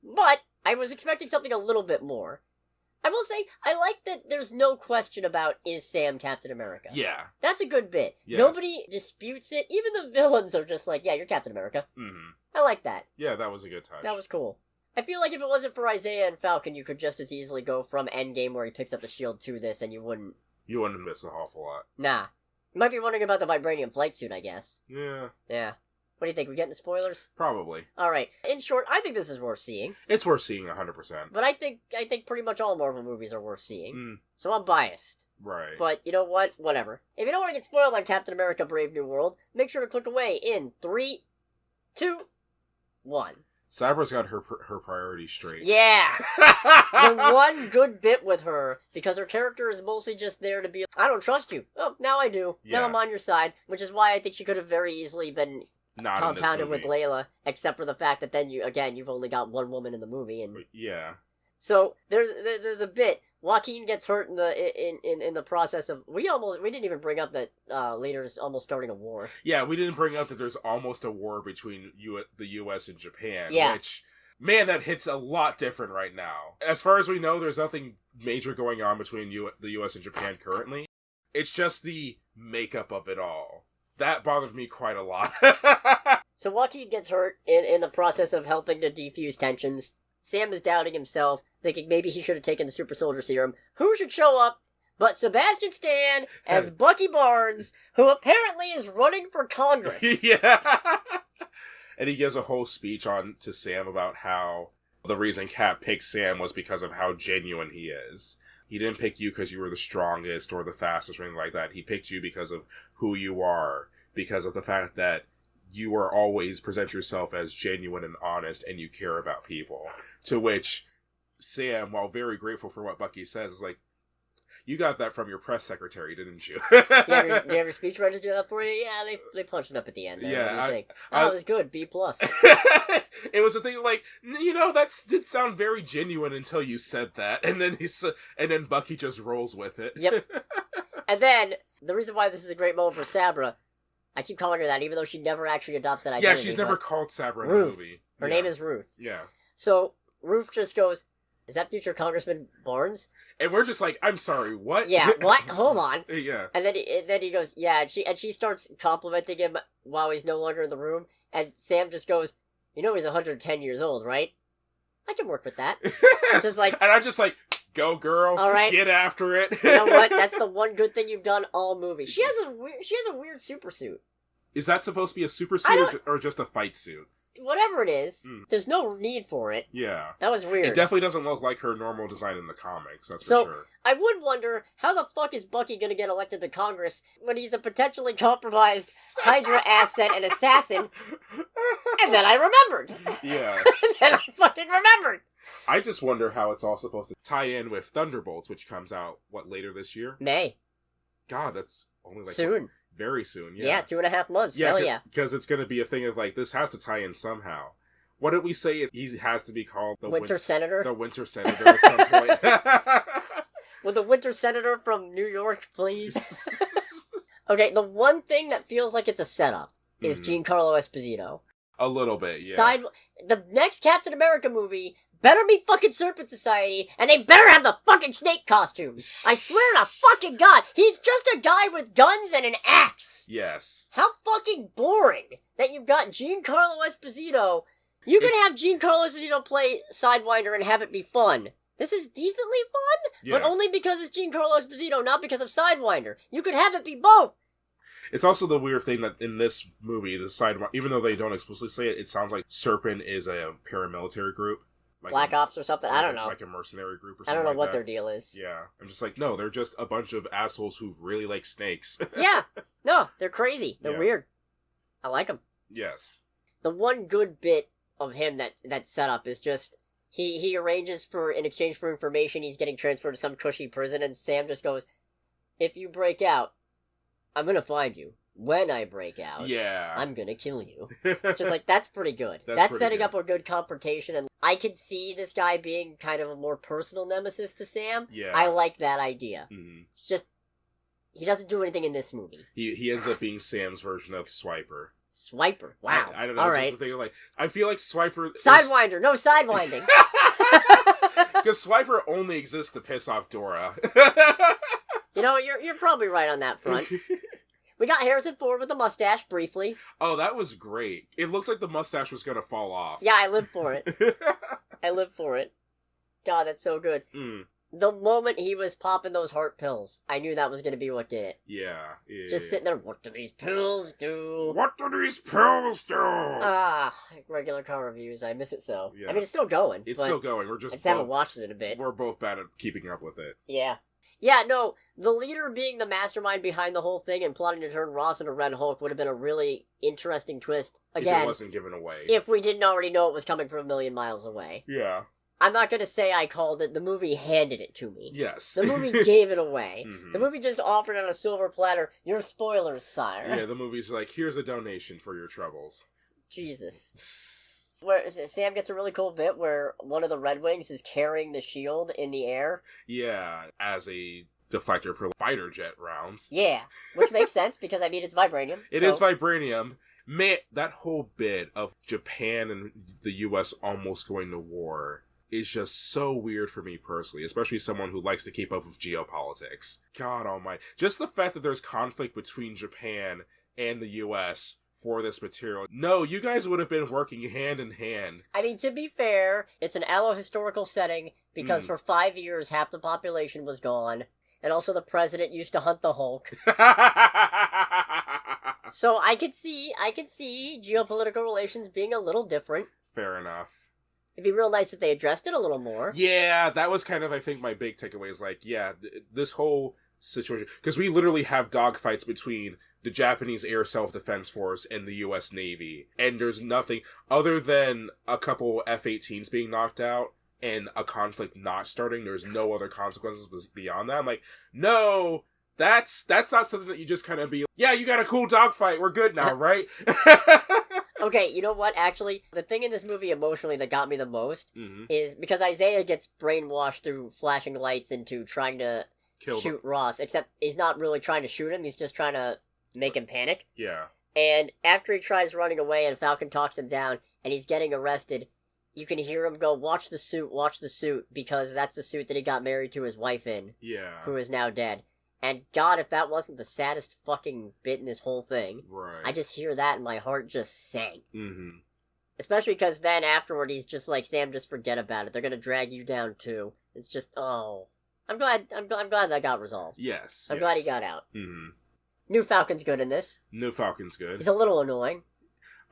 But I was expecting something a little bit more. I will say, I like that there's no question about, is Sam Captain America? Yeah. That's a good bit. Yes. Nobody disputes it. Even the villains are just like, yeah, you're Captain America. Mm-hmm. I like that. Yeah, that was a good touch. That was cool. I feel like if it wasn't for Isaiah and Falcon, you could just as easily go from Endgame where he picks up the shield to this, and you wouldn't... You wouldn't miss an awful lot. Nah. You might be wondering about the vibranium flight suit, I guess. Yeah. Yeah. What do you think? We get into spoilers? Probably. Alright. In short, I think this is worth seeing. It's worth seeing 100%. But I think pretty much all Marvel movies are worth seeing. So I'm biased. Right. But you know what? Whatever. If you don't want to get spoiled on Captain America Brave New World, make sure to click away in 3, 2, 1. Sabra's got her priorities straight. Yeah! The one good bit with her, because her character is mostly just there to be, I don't trust you. Oh, now I do. Yeah. Now I'm on your side. Which is why I think she could have very easily been Not compounded with Layla, except for the fact that then you've only got one woman in the movie. And yeah. so there's a bit. Joaquin gets hurt in the process of we didn't even bring up that Leader's almost starting a war. Yeah, we didn't bring up that there's almost a war between the U.S. and Japan. Yeah. Which, man, that hits a lot different right now. As far as we know, there's nothing major going on between the U.S. and Japan currently. It's just the makeup of it all. That bothered me quite a lot. So Joaquin gets hurt in the process of helping to defuse tensions. Sam is doubting himself, thinking maybe he should have taken the super soldier serum. Who should show up but Sebastian Stan as Bucky Barnes, who apparently is running for Congress. Yeah. And he gives a whole speech to Sam about how the reason Cap picked Sam was because of how genuine he is. He didn't pick you because you were the strongest or the fastest or anything like that. He picked you because of who you are, because of the fact that you are always present yourself as genuine and honest and you care about people. To which Sam, while very grateful for what Bucky says, is like, you got that from your press secretary, didn't you? Did you have your speechwriter do that for you? Yeah, they punched it up at the end. Yeah, what do you think? It was good. B+. It was a thing like, that did sound very genuine until you said that, and then Bucky just rolls with it. Yep. And then the reason why this is a great moment for Sabra, I keep calling her that, even though she never actually adopts that identity. Yeah, she's never called Sabra in Ruth. the movie. Her name is Ruth. Yeah. So Ruth just goes, "Is that future Congressman Barnes?" And we're just like, I'm sorry, what? Yeah, what? Hold on. Yeah. And then he goes, yeah, and she starts complimenting him while he's no longer in the room, and Sam just goes, he's 110 years old, right? I can work with that. Just like, and I'm just like, go girl, all right, get after it. You know what? That's the one good thing you've done all movie. She has a weird super suit. Is that supposed to be a super suit or just a fight suit? Whatever it is, there's no need for it. Yeah. That was weird. It definitely doesn't look like her normal design in the comics, that's for sure. I would wonder, how the fuck is Bucky gonna get elected to Congress when he's a potentially compromised Hydra asset and assassin? And then I remembered. Yeah. Then I fucking remembered. I just wonder how it's all supposed to tie in with Thunderbolts, which comes out, later this year? May. God, that's only soon. Very soon, yeah. Yeah, 2.5 months. Yeah, hell yeah. Because it's going to be a thing of this has to tie in somehow. What did we say? He has to be called the Winter Senator? The Winter Senator at some point. Will the Winter Senator from New York, please? Okay, the one thing that feels like it's a setup is Giancarlo Esposito. A little bit, yeah. The next Captain America movie better be fucking Serpent Society, and they better have the fucking snake costumes. I swear to fucking God, he's just a guy with guns and an axe. Yes. How fucking boring that you've got Giancarlo Esposito. You can have Giancarlo Esposito play Sidewinder and have it be fun. This is decently fun, but only because it's Giancarlo Esposito, not because of Sidewinder. You could have it be both. It's also the weird thing that in this movie, the Sidewinder, even though they don't explicitly say it, it sounds like Serpent is a paramilitary group. Black Ops or something? I don't know. Like a mercenary group or something. I don't know what that. their deal is. Yeah. I'm just like, no, they're just a bunch of assholes who really like snakes. Yeah. No, they're crazy. They're weird. I like them. Yes. The one good bit of him that's set up is just he arranges in exchange for information, he's getting transferred to some cushy prison, and Sam just goes, "If you break out, I'm gonna find you. When I break out, I'm gonna kill you." It's just like, that's pretty good. That's setting up a good confrontation, and I could see this guy being kind of a more personal nemesis to Sam. Yeah. I like that idea. Mm-hmm. It's just, he doesn't do anything in this movie. He ends up being Sam's version of Swiper. Swiper? Wow. I don't know. All just right. the thing I feel like Swiper... Sidewinder! No sidewinding! Because Swiper only exists to piss off Dora. You're probably right on that front. We got Harrison Ford with a mustache, briefly. Oh, that was great. It looked like the mustache was gonna fall off. Yeah, I lived for it. I lived for it. God, that's so good. The moment he was popping those heart pills, I knew that was going to be what did it. Yeah. Just sitting there, what do these pills do? What do these pills do? Regular car reviews, I miss it so. Yeah. I mean, it's still going. It's still going, I just haven't watched it in a bit. We're both bad at keeping up with it. Yeah. Yeah, no, the leader being the mastermind behind the whole thing and plotting to turn Ross into Red Hulk would have been a really interesting twist. Again, if it wasn't given away. If we didn't already know it was coming from a million miles away. Yeah. I'm not going to say I called it. The movie handed it to me. Yes. The movie gave it away. The movie just offered on a silver platter, your spoilers, sire. Yeah, the movie's like, here's a donation for your troubles. Jesus. Where Sam gets a really cool bit where one of the Red Wings is carrying the shield in the air. Yeah, as a deflector for fighter jet rounds. Yeah, which makes sense because, I mean, it's vibranium. It is vibranium. Man, that whole bit of Japan and the U.S. almost going to war is just so weird for me personally, especially someone who likes to keep up with geopolitics. God almighty. Just the fact that there's conflict between Japan and the U.S. for this material. No, you guys would have been working hand in hand. I mean, to be fair, it's an allo-historical setting because for 5 years half the population was gone, and also the president used to hunt the Hulk. So I could see geopolitical relations being a little different. Fair enough. It'd be real nice if they addressed it a little more. Yeah, that was kind of, I think, my big takeaway is like, yeah, this whole situation, because we literally have dogfights between the Japanese Air Self-Defense Force and the U.S. Navy, and there's nothing other than a couple F-18s being knocked out and a conflict not starting. There's no other consequences beyond that. I'm like, no, that's not something that you just kind of be, yeah, you got a cool dogfight, we're good now, right? Okay, you know what, actually, the thing in this movie emotionally that got me the most is because Isaiah gets brainwashed through flashing lights into trying to shoot Ross, except he's not really trying to shoot him, he's just trying to make him panic. Yeah. And after he tries running away and Falcon talks him down and he's getting arrested, you can hear him go, watch the suit, because that's the suit that he got married to his wife in. Yeah. Who is now dead. And God, if that wasn't the saddest fucking bit in this whole thing, right. I just hear that and my heart just sank. Mm-hmm. Especially because then afterward he's just like, Sam, just forget about it. They're gonna drag you down too. It's just, oh. I'm glad that got resolved. Yes. I'm glad he got out. Mm-hmm. New Falcon's good in this. New Falcon's good. He's a little annoying.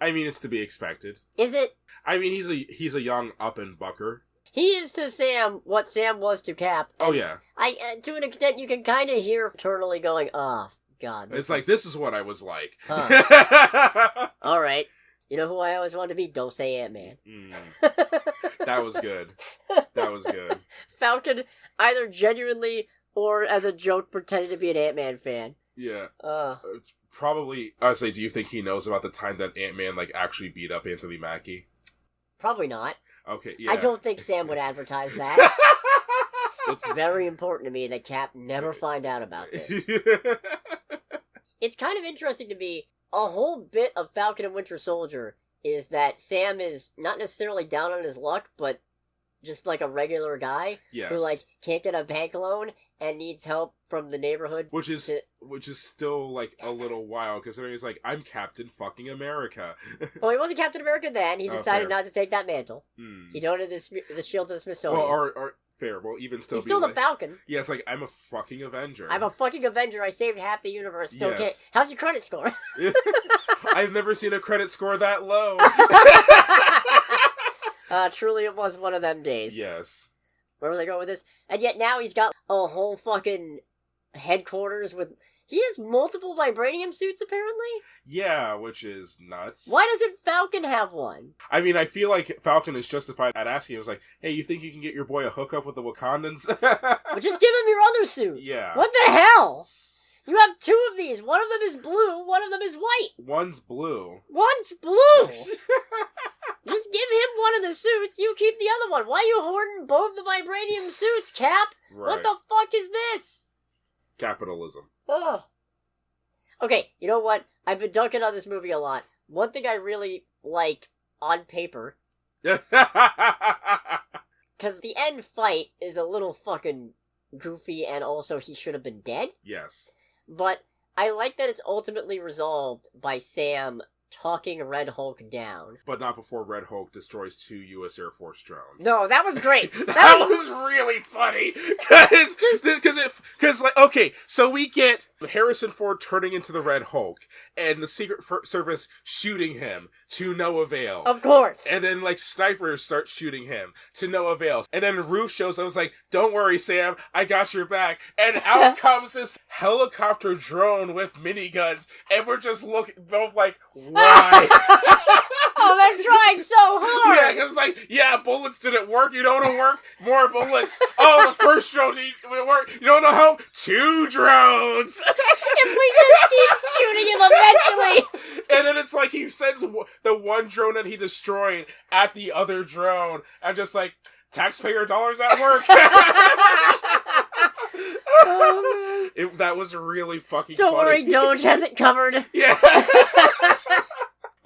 I mean, it's to be expected. Is it? I mean, he's a young up-and-bucker. He is to Sam what Sam was to Cap. Oh, yeah. To an extent, you can kind of hear internally going, oh, God. This is what I was like. Huh. All right. You know who I always wanted to be? Don't say Ant-Man. That was good. That was good. Falcon either genuinely or as a joke pretended to be an Ant-Man fan. Yeah. Probably, I would say, do you think he knows about the time that Ant-Man, actually beat up Anthony Mackie? Probably not. Okay, yeah. I don't think Sam would advertise that. It's very important to me that Cap never find out about this. It's kind of interesting to me. A whole bit of Falcon and Winter Soldier is that Sam is not necessarily down on his luck, but just like a regular guy who can't get a bank loan and needs help from the neighborhood. Which is still a little wild, considering he's like, I'm Captain fucking America. Well, he wasn't Captain America then. He decided not to take that mantle. He donated the shield to the Smithsonian. Well, or fair. Well, even still, he's still the Falcon. Yeah, it's like, I'm a fucking Avenger. I'm a fucking Avenger. I saved half the universe. Still can't. How's your credit score? I've never seen a credit score that low. Truly, it was one of them days. Yes. Where was I going with this? And yet now he's got a whole fucking headquarters with... He has multiple vibranium suits, apparently? Yeah, which is nuts. Why doesn't Falcon have one? I mean, I feel like Falcon is justified at asking. It was like, hey, you think you can get your boy a hookup with the Wakandans? Well, just give him your other suit. Yeah. What the hell? You have two of these. One of them is blue, one of them is white. One's blue. One's blue! Just give him one of the suits, you keep the other one. Why are you hoarding both the vibranium suits, Cap? Right. What the fuck is this? Capitalism. Ugh. Okay, you know what? I've been dunking on this movie a lot. One thing I really like on paper, because the end fight is a little fucking goofy and also he should have been dead. Yes. But I like that it's ultimately resolved by Sam talking Red Hulk down. But not before Red Hulk destroys 2 U.S. Air Force drones. No, that was great. That was really funny. Because, like, okay, so we get Harrison Ford turning into the Red Hulk, and the Secret Service shooting him to no avail. Of course. And then, like, snipers start shooting him to no avail. And then Ruth shows up and was like, don't worry, Sam, I got your back. And out comes this helicopter drone with miniguns, and we're just looking, both like, why? Oh, they're trying so hard! Yeah, because, like, bullets didn't work. You don't want to work? More bullets. Oh, the first drone didn't work. You don't know how? 2 drones! If we just keep shooting him eventually! And then it's like he sends the one drone that he destroyed at the other drone. And just like, taxpayer dollars at work. Oh, that was really fucking Don't funny. worry, Doge has it covered. Yeah.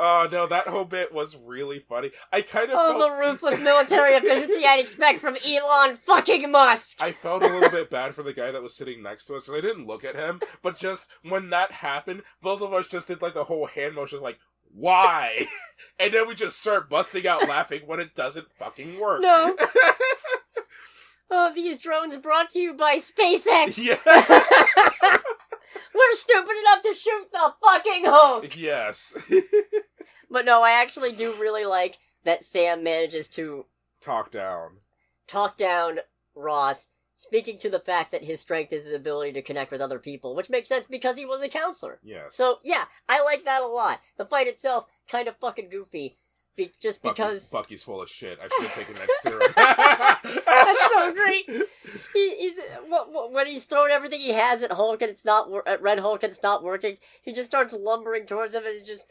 Oh, no, that whole bit was really funny. I kind of felt... the ruthless military efficiency I'd expect from Elon fucking Musk! I felt a little bit bad for the guy that was sitting next to us, because I didn't look at him, but just when that happened, both of us just did, like, the whole hand motion, like, why? And then we just start busting out laughing when it doesn't fucking work. No. Oh, these drones brought to you by SpaceX! Yeah. We're stupid enough to shoot the fucking Hulk! Yes. But no, I actually do really like that Sam manages to talk down Ross, speaking to the fact that his strength is his ability to connect with other people, which makes sense because he was a counselor. Yes. So, yeah, I like that a lot. The fight itself, kind of fucking goofy, because... Bucky's full of shit. I should have taken that serum. That's so great! He's when he's throwing everything he has at Hulk and it's not at Red Hulk and it's not working, he just starts lumbering towards him and he's just...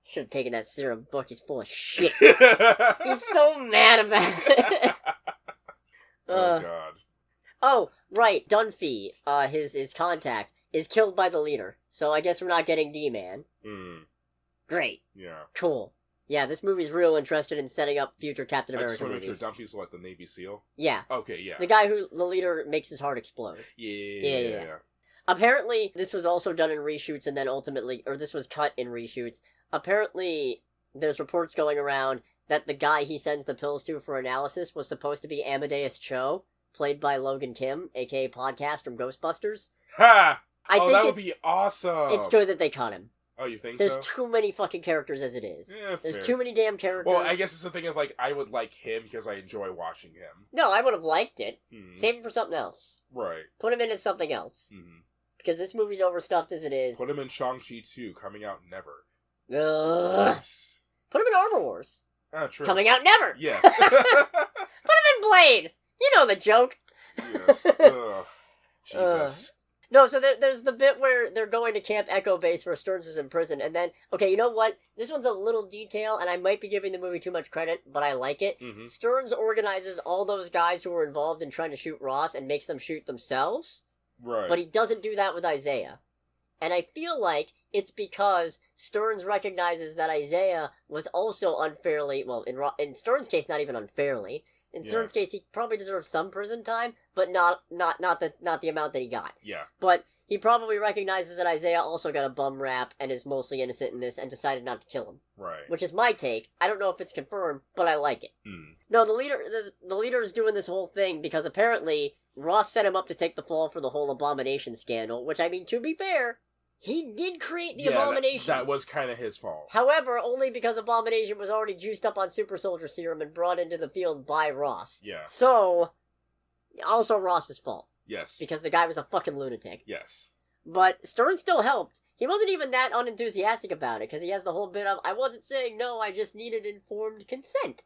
Should have taken that serum. Bucky's full of shit. He's so mad about it. Oh, God. Oh, right. Dunphy, his contact, is killed by the leader. So I guess we're not getting D-Man. Great. Yeah. Cool. Yeah, this movie's real interested in setting up future Captain America I just want to make movies. sure Dunphy's like the Navy SEAL. Yeah. Okay, yeah. The guy who the leader makes his heart explode. Yeah. Apparently, this was also done in reshoots and then ultimately... Or this was cut in reshoots. Apparently, there's reports going around that the guy he sends the pills to for analysis was supposed to be Amadeus Cho, played by Logan Kim, aka Podcast from Ghostbusters. Ha! I think that would be awesome! It's good that they cut him. Oh, you think There's so? too many fucking characters as it is. Yeah, There's fair. too many damn characters. Well, I guess it's the thing of, like, I would like him because I enjoy watching him. No, I would have liked it. Save him for something else. Right. Put him in as something else. Because this movie's overstuffed as it is. Put him in Shang-Chi 2, coming out never. Yes. Put him in Armor Wars. Ah, true. Coming out never. Yes. Put him in Blade. You know the joke. Yes. Ugh. Jesus. No, so there's the bit where they're going to Camp Echo Base where Stearns is in prison, and then, okay, you know what? This one's a little detail, and I might be giving the movie too much credit, but I like it. Stearns organizes all those guys who were involved in trying to shoot Ross and makes them shoot themselves. Right. But he doesn't do that with Isaiah. And I feel like it's because Stearns recognizes that Isaiah was also unfairly, well, in Stearns' case, not even unfairly. In Stearns' case, he probably deserves some prison time, but not the amount that he got. Yeah. But he probably recognizes that Isaiah also got a bum rap and is mostly innocent in this and decided not to kill him. Right. Which is my take. I don't know if it's confirmed, but I like it. No, the leader is doing this whole thing because apparently Ross set him up to take the fall for the whole Abomination scandal, which, I mean, to be fair, he did create the Abomination. That was kind of his fault. However, only because Abomination was already juiced up on Super Soldier Serum and brought into the field by Ross. Yeah. So, also Ross's fault. Yes. Because the guy was a fucking lunatic. Yes. But Stearns still helped. He wasn't even that unenthusiastic about it, because he has the whole bit of, I wasn't saying no, I just needed informed consent.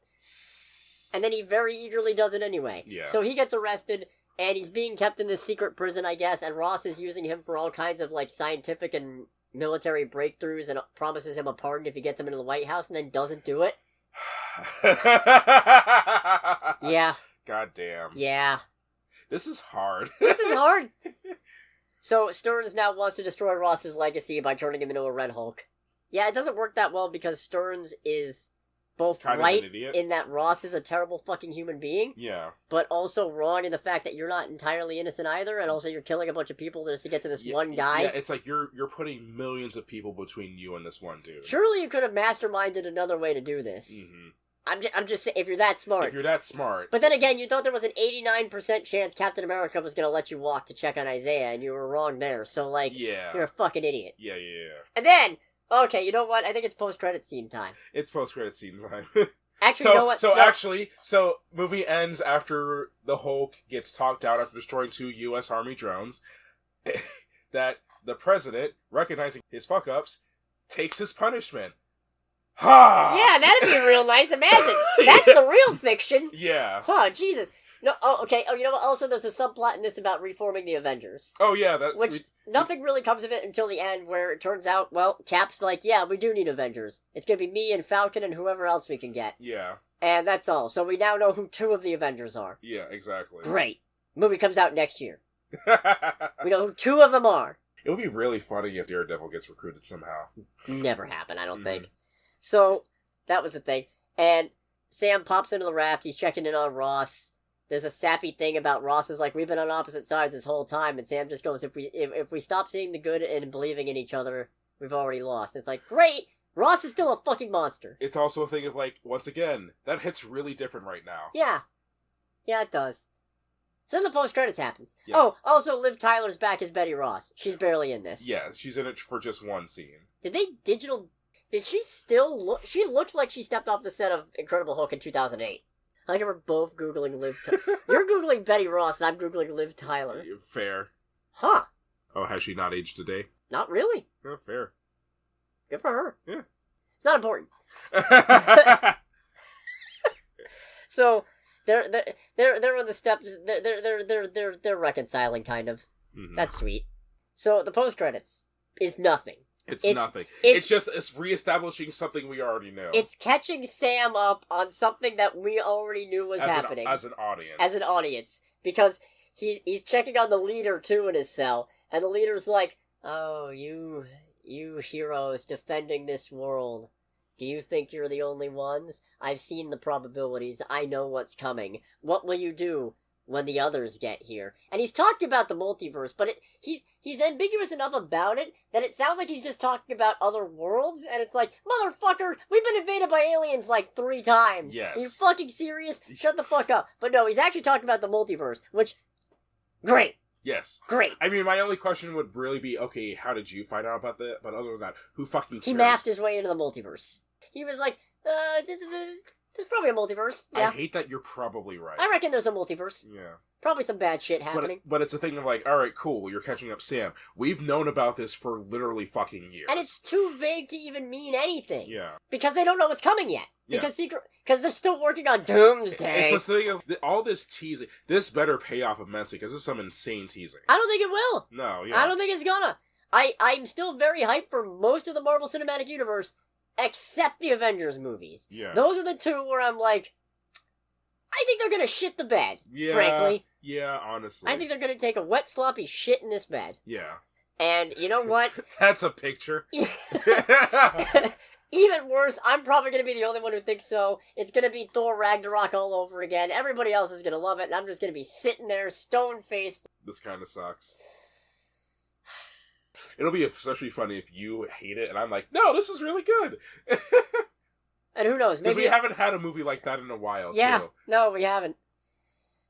And then he very eagerly does it anyway. Yeah. So he gets arrested, and he's being kept in this secret prison, I guess, and Ross is using him for all kinds of, like, scientific and military breakthroughs and promises him a pardon if he gets him into the White House and then doesn't do it. Yeah. God damn. Yeah. This is hard. This is hard. So Stearns now wants to destroy Ross's legacy by turning him into a Red Hulk. Yeah, it doesn't work that well because Stearns is both kind right of an idiot. in that Ross is a terrible fucking human being, Yeah. but also wrong in the fact that you're not entirely innocent either, and also you're killing a bunch of people just to get to this one guy. Yeah, it's like you're putting millions of people between you and this one dude. Surely you could have masterminded another way to do this. Mm-hmm. I'm just saying, if you're that smart. If you're that smart. But then again, you thought there was an 89% chance Captain America was going to let you walk to check on Isaiah, and you were wrong there. So, like, yeah. you're a fucking idiot. Yeah. And then, okay, you know what? I think it's post-credit scene time. It's post-credit scene time. Actually, you know what? So movie ends after the Hulk gets talked out after destroying 2 U.S. Army drones. That the president, recognizing his fuck-ups, takes his punishment. Ha! Yeah, that'd be real nice. Imagine. That's the real fiction. Yeah. Huh, Jesus. No, okay. Oh, you know what? Also, there's a subplot in this about reforming the Avengers. Oh, yeah. That's Nothing really comes of it until the end, where it turns out, well, Cap's like, yeah, we do need Avengers. It's gonna be me and Falcon and whoever else we can get. Yeah. And that's all. So we now know who 2 of the Avengers are. Yeah, exactly. Great. Movie comes out next year. We know who 2 of them are. It would be really funny if Daredevil gets recruited somehow. Never happen, I don't think. So, that was the thing. And Sam pops into the raft, he's checking in on Ross. There's a sappy thing about Ross is like, we've been on opposite sides this whole time, and Sam just goes, if we stop seeing the good and believing in each other, we've already lost. It's like, great! Ross is still a fucking monster. It's also a thing of, like, once again, that hits really different right now. Yeah. Yeah, it does. So then the post-credits happens. Yes. Oh, also Liv Tyler's back as Betty Ross. She's barely in this. Yeah, she's in it for just one scene. Did she still look... She looks like she stepped off the set of Incredible Hulk in 2008. I think we're both Googling Liv Tyler. You're Googling Betty Ross, and I'm Googling Liv Tyler. Fair. Huh. Oh, has she not aged a day? Not really. Oh, fair. Good for her. Yeah. It's not important. So, they're on the steps. They're reconciling, kind of. Mm-hmm. That's sweet. So, the post-credits is nothing. It's nothing. It's reestablishing something we already know. It's catching Sam up on something that we already knew was happening. As an audience. As an audience. Because he's checking on the leader, too, in his cell. And the leader's like, oh, you heroes defending this world. Do you think you're the only ones? I've seen the probabilities. I know what's coming. What will you do when the others get here? And he's talking about the multiverse, but he's ambiguous enough about it that it sounds like he's just talking about other worlds, and it's like, motherfucker, we've been invaded by aliens like 3 times. Yes. Are you fucking serious? Shut the fuck up. But no, he's actually talking about the multiverse, which, great. Yes. Great. I mean, my only question would really be, okay, how did you find out about that? But other than that, who fucking cares? He mathed his way into the multiverse. He was like, there's probably a multiverse. Yeah. I hate that you're probably right. I reckon there's a multiverse. Yeah. Probably some bad shit happening. But it's a thing of like, alright, cool, you're catching up Sam. We've known about this for literally fucking years. And it's too vague to even mean anything. Yeah. Because they don't know what's coming yet. Yeah. Because they're still working on Doomsday. It's just the thing of all this teasing. This better pay off immensely because this is some insane teasing. I don't think it will. No, yeah. I don't think it's gonna. I'm still very hyped for most of the Marvel Cinematic Universe, except the Avengers movies. Yeah. Those are the 2 where I'm like, I think they're gonna shit the bed, frankly. Yeah, honestly. I think they're gonna take a wet, sloppy shit in this bed. Yeah. And you know what? That's a picture. Even worse, I'm probably going to be the only one who thinks so. It's going to be Thor Ragnarok all over again. Everybody else is going to love it, and I'm just going to be sitting there stone-faced. This kind of sucks. It'll be especially funny if you hate it, and I'm like, no, this is really good. And who knows, maybe... Because we haven't had a movie like that in a while, yeah, too. No, we haven't.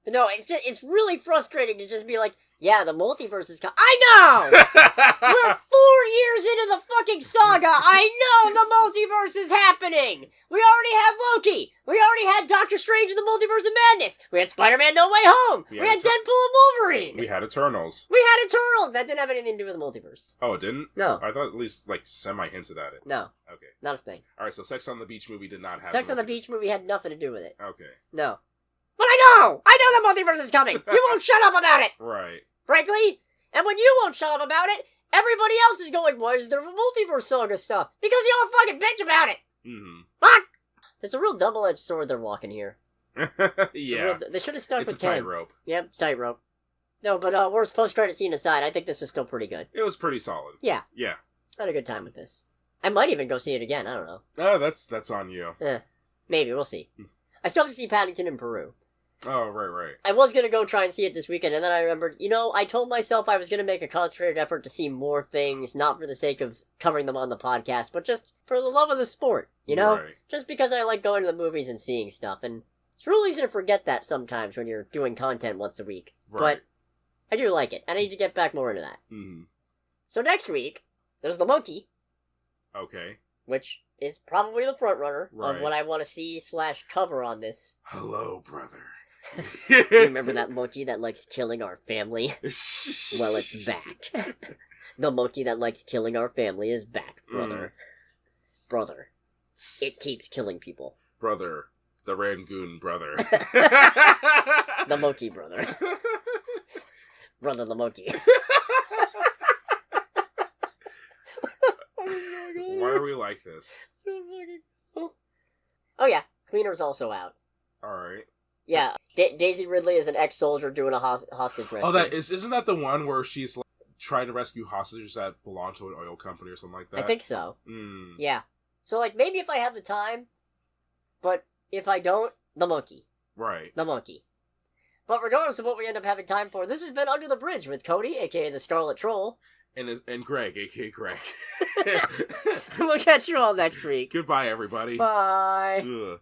But no, it's really frustrating to just be like, yeah, the multiverse is coming. I know! We're 4 years into the fucking saga. I know the multiverse is happening. We already had Loki. We already had Doctor Strange in the Multiverse of Madness. We had Spider-Man No Way Home. We had Deadpool and Wolverine. We had Eternals. We had Eternals. That didn't have anything to do with the multiverse. Oh, it didn't? No. I thought at least, like, semi-hinted at it. No. Okay. Not a thing. Alright, so Sex on the Beach movie did not have... Sex on the Beach movie had nothing to do with it. Okay. No. But I know the multiverse is coming! You won't shut up about it! Right. Frankly, and when you won't shut up about it, everybody else is going, why is there multiverse saga stuff? Because you don't fucking bitch about it! Mm-hmm. Fuck! It's a real double-edged sword they're walking here. Yeah. They should have stuck it's with a tightrope. Yep, tightrope. No, but worst post-credit scene aside, I think this was still pretty good. It was pretty solid. Yeah. Yeah. I had a good time with this. I might even go see it again, I don't know. Oh, that's on you. Eh. Maybe, we'll see. I still have to see Paddington in Peru. Oh, right. I was going to go try and see it this weekend, and then I remembered, I told myself I was going to make a concentrated effort to see more things, not for the sake of covering them on the podcast, but just for the love of the sport, Right. Just because I like going to the movies and seeing stuff, and it's real easy to forget that sometimes when you're doing content once a week. Right. But I do like it, and I need to get back more into that. Mm-hmm. So next week, there's The Monkey, Okay. which is probably the front runner Right. of what I want to see / cover on this. Hello, brother. You remember that monkey that likes killing our family? Well, it's back. The monkey that likes killing our family is back, brother. Brother. It keeps killing people. Brother. The Rangoon brother. The monkey brother. Brother the monkey. Why are we like this? Oh yeah, Cleaner's also out. Alright. Yeah, Daisy Ridley is an ex-soldier doing a hostage rescue. Oh, isn't that the one where she's like, trying to rescue hostages that belong to an oil company or something like that? I think so. Mm. Yeah. So, maybe if I have the time, but if I don't, The Monkey. Right. The Monkey. But regardless of what we end up having time for, this has been Under the Bridge with Cody, aka the Scarlet Troll. And Greg, aka Greg. We'll catch you all next week. Goodbye, everybody. Bye. Ugh.